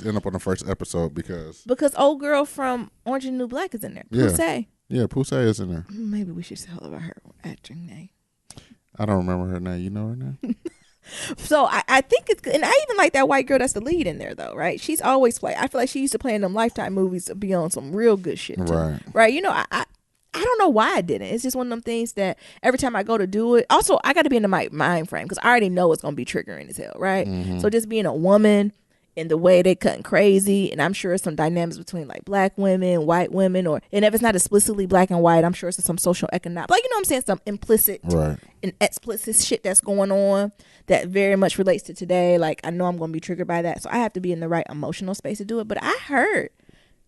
A: end up on the first episode because
B: old girl from Orange and New Black is in there.
A: Yeah.
B: Poussey.
A: Yeah, Poussey is in there.
B: Maybe we should tell about her acting name.
A: I don't remember her name. You know her name?
B: So I think it's good. And I even like that white girl that's the lead in there, though, right? She's always played. I feel like she used to play in them Lifetime movies to be on some real good shit, too.
A: Right.
B: Right? I don't know why I didn't. It's just one of them things that every time I go to do it. Also, I got to be in the mind frame because I already know it's going to be triggering as hell, right? Mm-hmm. So just being a woman and the way they cutting crazy, and I'm sure some dynamics between like black women, white women, and if it's not explicitly black and white, I'm sure it's some social economic, like, you know what I'm saying, some implicit and explicit shit that's going on that very much relates to today. Like, I know I'm going to be triggered by that, so I have to be in the right emotional space to do it. But I heard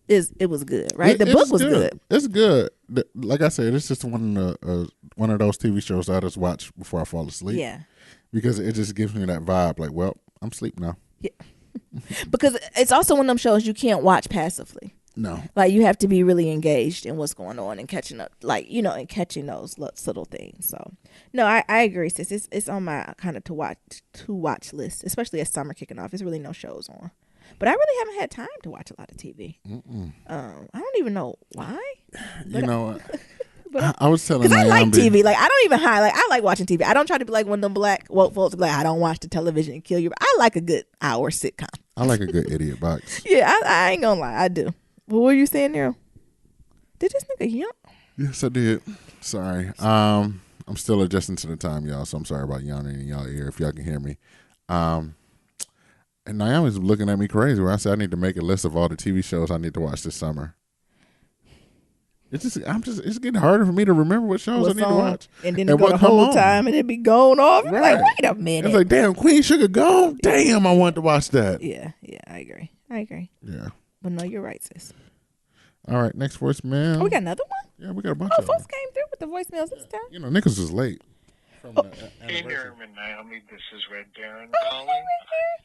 B: it was good, right? The book was good.
A: It's good. Like I said, it's just one of those TV shows I just watch before I fall asleep.
B: Yeah,
A: because it just gives me that vibe. Like, well, I'm asleep now.
B: Yeah. Because it's also one of them shows you can't watch passively.
A: No.
B: Like, you have to be really engaged in what's going on and catching up, like, you know, and catching those little things. So, no, I agree, sis. It's on my kind of to watch list, especially as summer kicking off. There's really no shows on. But I really haven't had time to watch a lot of TV. I don't even know why.
A: You know, I was telling
B: because I like TV. Like, I don't even hide. Like, I like watching TV. I don't try to be like one of them black woke folks. Be like, I don't watch the television and kill you. But I like a good hour sitcom.
A: I like a good idiot box.
B: Yeah, I ain't gonna lie. I do. What were you saying, Nero? Did this nigga yawn?
A: Yes, I did. Sorry. I'm still adjusting to the time, y'all. So I'm sorry about yawning in y'all ear if y'all can hear me. And Naomi's looking at me crazy when I said I need to make a list of all the TV shows I need to watch this summer. It's getting harder for me to remember what shows I need to watch.
B: And then it go the whole time and it be going off.
A: Right.
B: Like, wait a minute.
A: It's like, damn, Queen Sugar gone? Damn, I wanted to watch that.
B: Yeah, I agree.
A: Yeah.
B: But no, you're right, sis.
A: All right, next voicemail.
B: Oh, we got another one?
A: Yeah, we got a bunch of
B: folks came through with the voicemails this time.
A: You know, Nichols was late.
E: Hey, Nirm and Naomi, this is Red Baron calling. I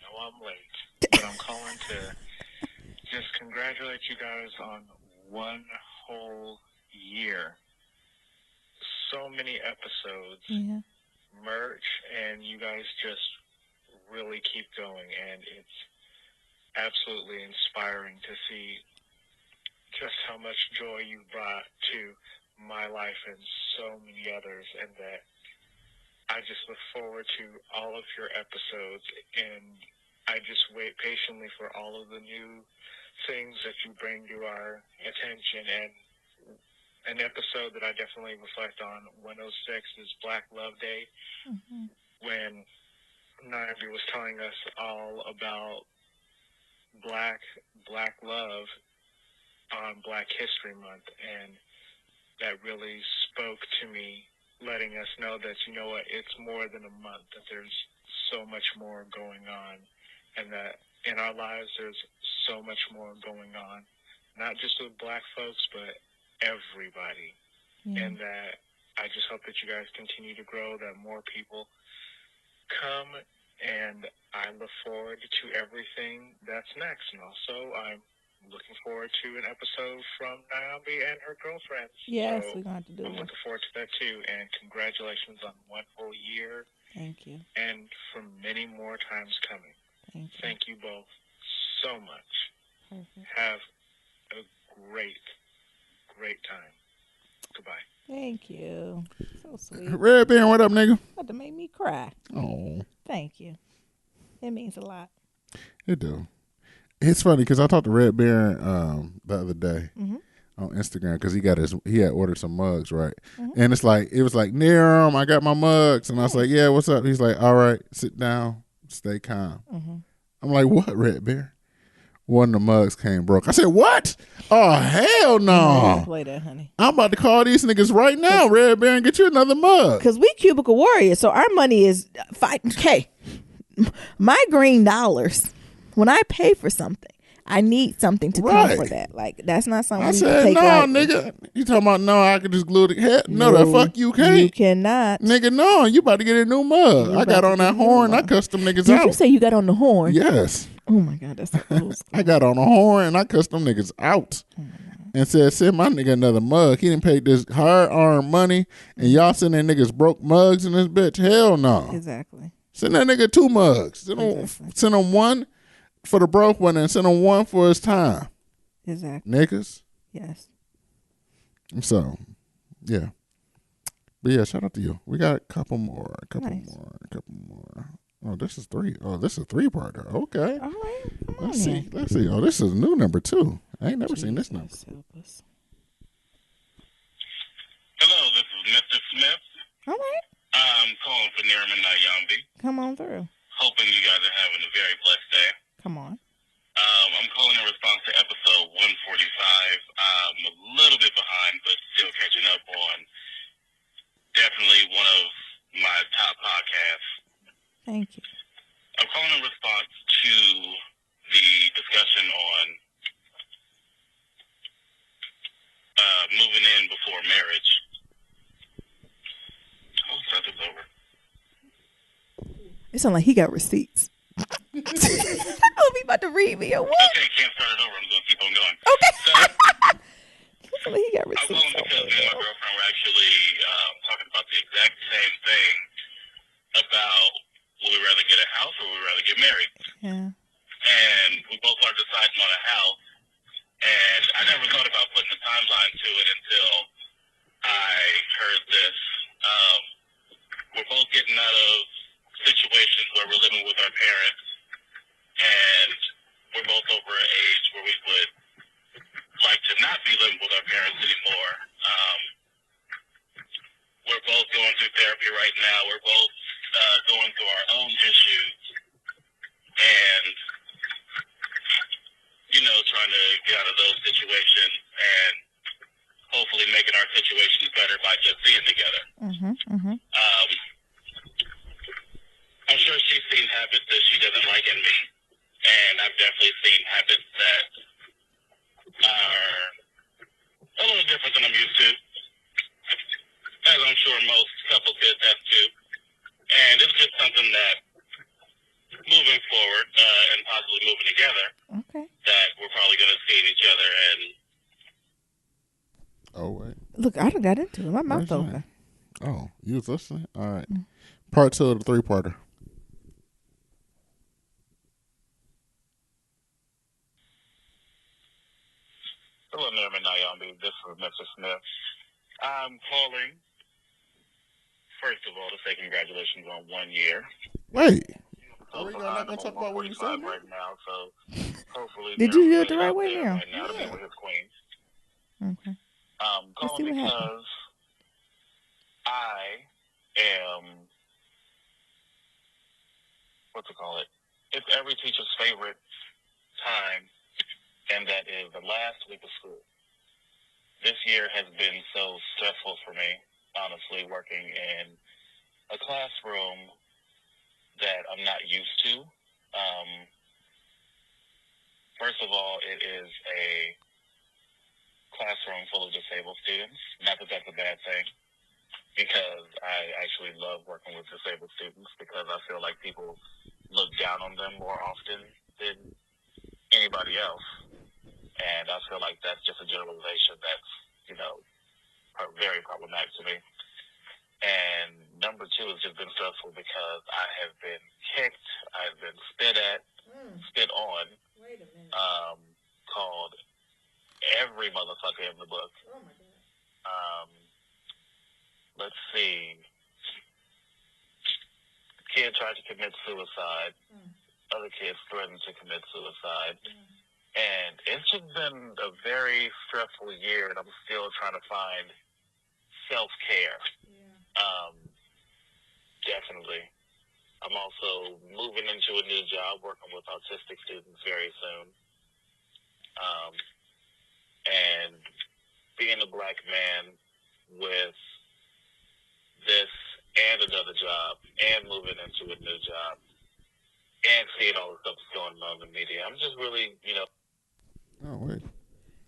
E: know I'm late, but I'm calling to just congratulate you guys on one whole year. So many episodes, merch, and you guys just really keep going, and it's absolutely inspiring to see just how much joy you brought to my life and so many others, and that I just look forward to all of your episodes, and I just wait patiently for all of the new things that you bring to our attention. And an episode that I definitely reflect on, 106, is Black Love Day, when Naomi was telling us all about black love on Black History Month, and that really spoke to me, letting us know that, you know what, it's more than a month, that there's so much more going on, and that in our lives there's so much more going on, not just with black folks, but everybody. And that I just hope that you guys continue to grow, that more people come, and I look forward to everything that's next. And also, I'm looking forward to an episode from Naomi and her girlfriends.
B: Yes, we're going to have to do
E: I'm looking forward to that too. And congratulations on one whole year.
B: Thank you.
E: And for many more times coming. Thank you both so much.
B: Perfect.
E: Have a great time. Goodbye.
B: Thank you. So sweet.
A: Red Baron, what up, nigga?
B: About to make me cry.
A: Oh.
B: Thank you. It means a lot.
A: It do. It's funny because I talked to Red Baron the other day on Instagram because he had ordered some mugs, right? And it was like, Niram, I got my mugs, and I was like, yeah, what's up? He's like, all right, sit down, stay calm. I'm like, what, Red Baron? One of the mugs came broke. I said, what? Oh, hell no.
B: Play that, honey.
A: I'm about to call these niggas right now, Red Baron, get you another mug.
B: Because we cubicle warriors, so our money is okay. My green dollars, when I pay for something, I need something to come for that. Like, that's not something
A: I
B: we
A: said,
B: take
A: no,
B: lightly.
A: nigga. You talking about, no, I could just glue the head? No, the fuck you can't.
B: You cannot.
A: Nigga, no, you about to get a new mug. I got on that horn. I cussed them niggas out.
B: Did you say you got on the horn?
A: Yes.
B: Oh, my God. That's so cool.
A: I got on a horn and I cussed them niggas out. And said, send my nigga another mug. He didn't pay this hard-earned money, and y'all sending niggas broke mugs in this bitch? Hell no.
B: Exactly.
A: Send that nigga 2 mugs. Send him one for the broke one and send him one for his time.
B: Exactly.
A: Niggas.
B: Yes.
A: So, yeah. But yeah, shout out to you. We got a couple more. Oh, this is 3. Oh, this is a 3-parter. Okay.
B: All right. Come on.
A: Let's see. Oh, this is new number 2. I ain't never seen this number.
F: Hello, this is Mr. Smith.
B: All right.
F: I'm calling for Nirman Nayambi.
B: Come on through.
F: Hoping you guys are having a very blessed day.
B: Come on.
F: I'm calling in response to episode 145. I'm a little bit behind, but still catching up on definitely one of my top podcasts.
B: Thank you.
F: I'm calling in response to the discussion on moving in before marriage. Oh, something's over.
B: It sounds like he got receipts. Oh, he about to read me or what?
F: Okay, can't start it over. I'm going to keep on going.
B: Okay.
F: So,
B: he got receipts.
F: I'm calling because me and my girlfriend were actually talking about the exact same thing about would we rather get a house or would we rather get married?
B: Yeah.
F: And we both are deciding on a house. And I never thought about putting a timeline to it until I heard this. We're both getting out of situations where we're living with our parents, and we're both over an age where we would like to not be living with our parents anymore. We're both going through therapy right now. We're both going through our own issues, and trying to get out of those situations and hopefully making our situations better by just being together. I'm sure she's seen habits that she doesn't like in me, and I've definitely seen habits that are a little different than I'm used to, as I'm sure most couples kids have too. And it's just something that, moving forward and possibly moving together, that we're probably going to see in each other. And
A: oh wait,
B: look, I done got into it. My mouth open.
A: Oh, you was listening? All right. Part 2 of the 3-parter.
F: Hello, Nerman Nyambi. This is Mr. Smith. I'm calling, first of all, to say congratulations on 1 year.
A: Wait. Are we not going to talk about what you said
F: right now? So hopefully,
B: did you do it the right way now?
F: Right now to be with his queen.
B: Okay.
F: Calling because I am, it's every teacher's favorite time, and that is the last week of school. This year has been so stressful for me, honestly, working in a classroom that I'm not used to. First of all, it is a classroom full of disabled students. Not that that's a bad thing, because I actually love working with disabled students because I feel like people look down on them more often than anybody else. And I feel like that's just a generalization that's, very problematic to me. And number 2 has just been stressful because I have been kicked, I've been spit on, called every motherfucker in the book.
B: Oh my God.
F: Let's see. Kid tried to commit suicide. Other kids threatened to commit suicide. And it's just been a very stressful year, and I'm still trying to find self-care. Definitely. I'm also moving into a new job, working with autistic students very soon. And being a black man with this and another job and moving into a new job and seeing all the stuff that's going on in the media, I'm just really,
A: Oh, wait.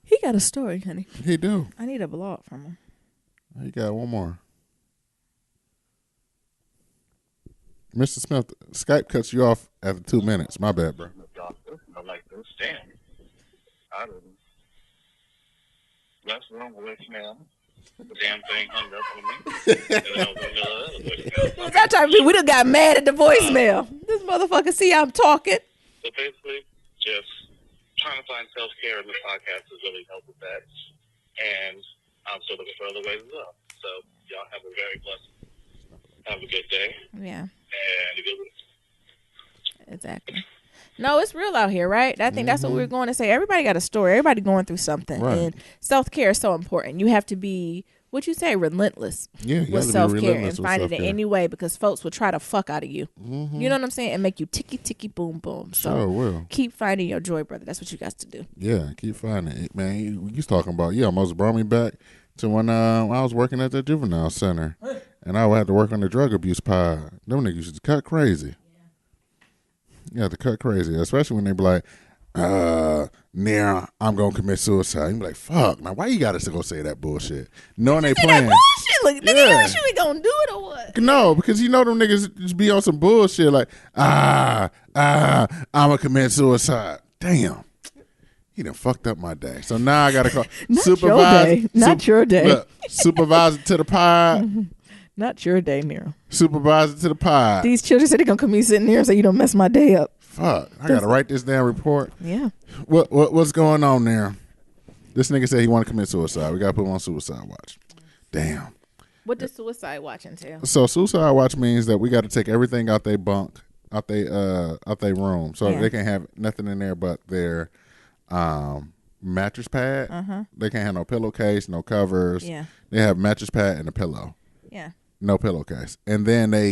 B: He got a story, honey.
A: He do.
B: I need a blog from him.
A: He got one more. Mr. Smith, Skype cuts you off after 2 minutes. My bad, bro.
F: I like this. Damn. I didn't. That's wrong with now. The damn thing hung up on me.
B: That time we done got mad at the voicemail. This motherfucker see I'm talking.
F: So basically, just trying to find self-care in the podcast has really helped with that. And I'm still looking for other ways as well. So y'all have a very blessed, have a good day.
B: Yeah.
F: And a good week.
B: Exactly. No, it's real out here, right? I think that's what we were going to say. Everybody got a story. Everybody going through something.
A: Right.
B: And self-care is so important. You have to be, what you say, relentless with self-care and find it in any way, because folks will try to fuck out of you. You know what I'm saying? And make you ticky, boom, boom. So
A: sure will.
B: Keep finding your joy, brother. That's what you got to do.
A: Yeah, keep finding it. Man, you talking about, you almost brought me back to when I was working at the juvenile center. And I had to work on the drug abuse pod. Them niggas used to cut crazy. You have to cut crazy, especially when they be like, Near, I'm going to commit suicide. You be like, fuck, now why you got us to go say that bullshit? Knowing they playing.
B: That bullshit. Look, nigga, you really going to do it or what?
A: No, because you know them niggas just be on some bullshit like, I'm going to commit suicide. Damn. He done fucked up my day. So now I got to call.
B: Not your day.
A: Look, supervisor to the pod.
B: Not your day, Nero.
A: Supervisor to the pod.
B: These children said they're going to come sitting there and say, you don't mess my day up.
A: Fuck. I got to write this down report.
B: Yeah.
A: What's going on there? This nigga said he want to commit suicide. We got to put him on suicide watch. Damn.
B: What does suicide watch entail?
A: So suicide watch means that we got to take everything out their bunk, out their room. So they can't have nothing in there but their mattress pad. They can't have no pillowcase, no covers.
B: Yeah.
A: They have mattress pad and a pillow.
B: Yeah.
A: No pillowcase. And then they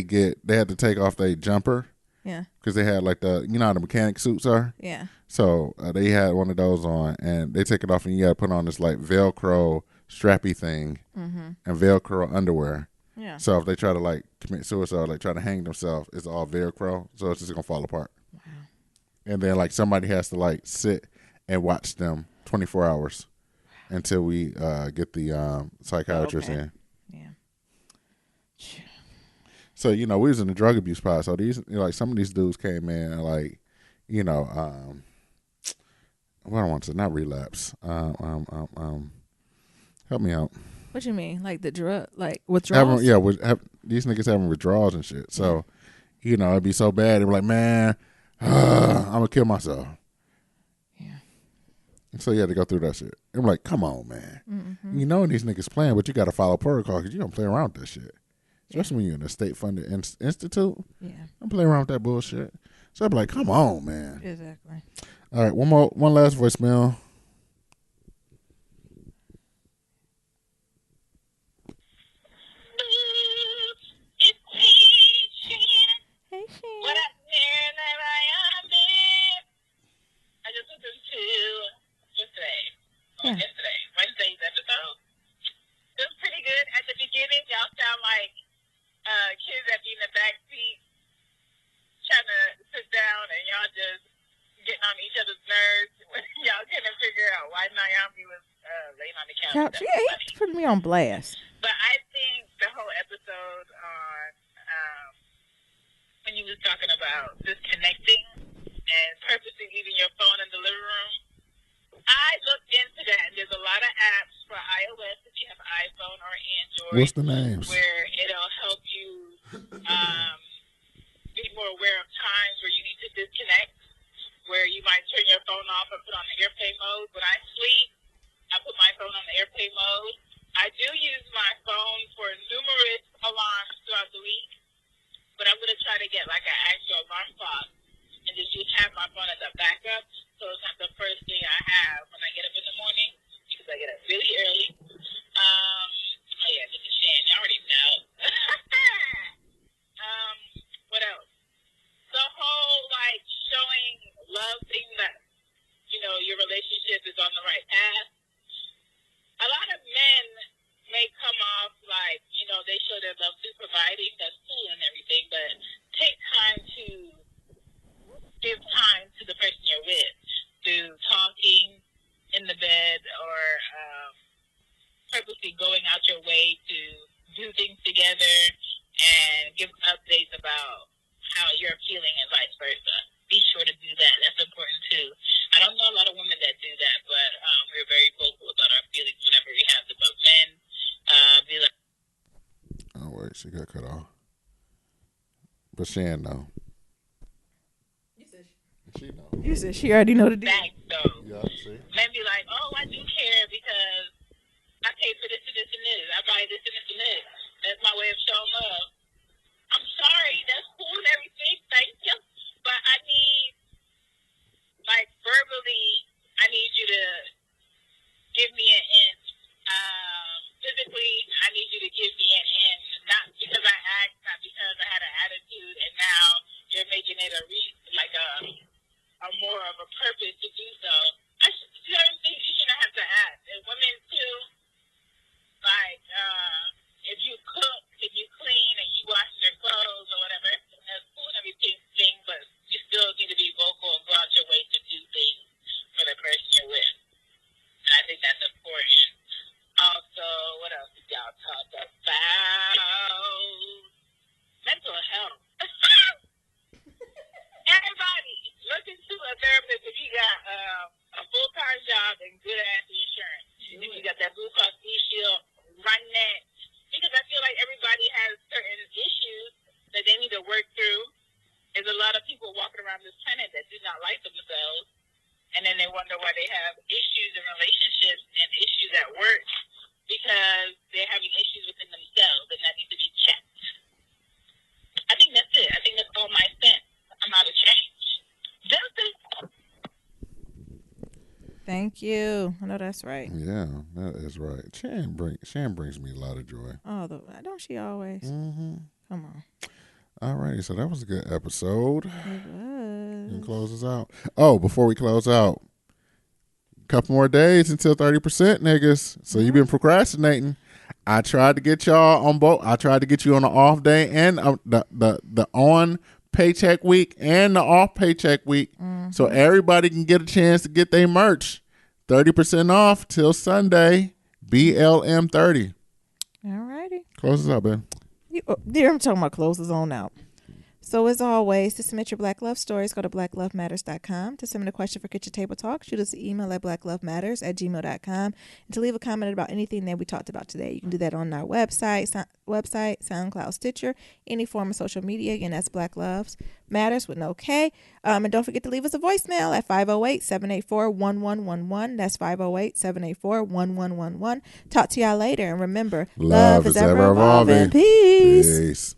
A: had to take off their jumper.
B: Yeah.
A: Because they had like how the mechanic suits are.
B: Yeah.
A: So they had one of those on, and they take it off, and you got to put on this like Velcro strappy thing and Velcro underwear.
B: Yeah.
A: So if they try to like commit suicide, like try to hang themselves, it's all Velcro, so it's just gonna fall apart. Wow. And then like somebody has to like sit and watch them 24 hours until we get the psychiatrist in. So, we was in the drug abuse pod. So these, some of these dudes came in and what I want to say, not relapse. Help me out.
B: What you mean? Like the drug, like withdrawals?
A: These niggas having withdrawals and shit. So, it'd be so bad. They'd be like, man, I'm going to kill myself. Yeah. So you had to go through that shit. I'm like, come on, man. Mm-hmm. You know these niggas playing, but you got to follow protocol because you don't play around with that shit. Especially when you're in a state-funded institute. Yeah. I'm playing around with that bullshit. So I'd be like, come on, man.
B: Exactly.
A: All right, one last voicemail.
B: Hey, Shan.
D: What up, man? I just listened to yesterday, Wednesday's episode. It was pretty good. At the beginning, y'all sound like kids that be in the back seat trying to sit down, and y'all just getting on each other's nerves. Y'all couldn't figure out why Naomi was laying on the couch.
B: Yeah, he put me on blast.
D: But I think the whole episode on when you was talking about disconnecting and purposely leaving your phone in the living room, I looked into that, and there's a lot of apps for iOS if you have iPhone or Android.
A: What's the names?
D: Where it'll help you be more aware of times where you need to disconnect, where you might turn your phone off and put on the airplane mode. When I sleep, I put my phone on the airplane mode. I do use my phone for numerous alarms throughout the week, but I'm going to try to get like an actual alarm clock and just have my phone as a backup, so it's not the first thing I have when I get up in the morning, because I get up really early. This is Shan. You already know. What else? The whole, showing love thing that, your relationship is on the right path. A lot of men may come off like, they show their love through providing. That's cool and everything, but take time to give time to the person you're with through talking in the bed or purposely going out your way to do things together and give updates about how you're feeling and vice versa. Be sure to do that. That's important too. I don't know a lot of women that do that, but we're very vocal about our feelings whenever we have them. But men, be like...
A: Oh, wait, she got cut off. But Shan, though. She know.
B: You said she already know the deal.
D: Though.
A: Yeah, see.
D: Men be like, oh, I do care because I pay for this and this and this. I buy this and this and this. That's my way of showing love. I'm sorry. That's cool and everything. Thank you. But I need
F: and women too. Like, if you cook, if you clean, and you wash your clothes or whatever, that's cool and everything, but you still need to be vocal and go out your way to do things for the person you're with. And I think that's important. Also, what else did y'all talk about? Mental health. Everybody, look into a therapist if you got a full-time job and good-ass insurance. If you got that Blue Cross Blue Shield, run that. Because I feel like everybody has certain issues that they need to work through. There's a lot of people walking around this planet that do not like themselves, and then they wonder why they have issues in relationships and issues at work because they're having issues within themselves, and that needs to be checked. I think that's it. I think that's all my sense. I'm out of change.
B: Thank you. I know that's right.
A: Yeah, that is right. Shan brings me a lot of joy.
B: Oh, don't she always?
A: Mm-hmm.
B: Come on.
A: All righty, so that was a good episode.
B: It was.
A: And close us out. Oh, before we close out, a couple more days until 30%, niggas. So you've been procrastinating. I tried to get y'all on both. I tried to get you on the off day and the on paycheck week and the off paycheck week, so everybody can get a chance to get their merch. 30% off till Sunday. BLM 30.
B: All righty.
A: Close us out, Ben.
B: I'm talking about closes on out. So as always, to submit your Black Love stories, go to blacklovematters.com. To submit a question for Kitchen Table Talk, shoot us an email at blacklovematters@gmail.com. And to leave a comment about anything that we talked about today, you can do that on our website, SoundCloud, Stitcher, any form of social media. Again, that's Black Loves Matters with no K. And don't forget to leave us a voicemail at 508-784-1111. That's 508-784-1111. Talk to y'all later. And remember, love is ever evolving. Peace.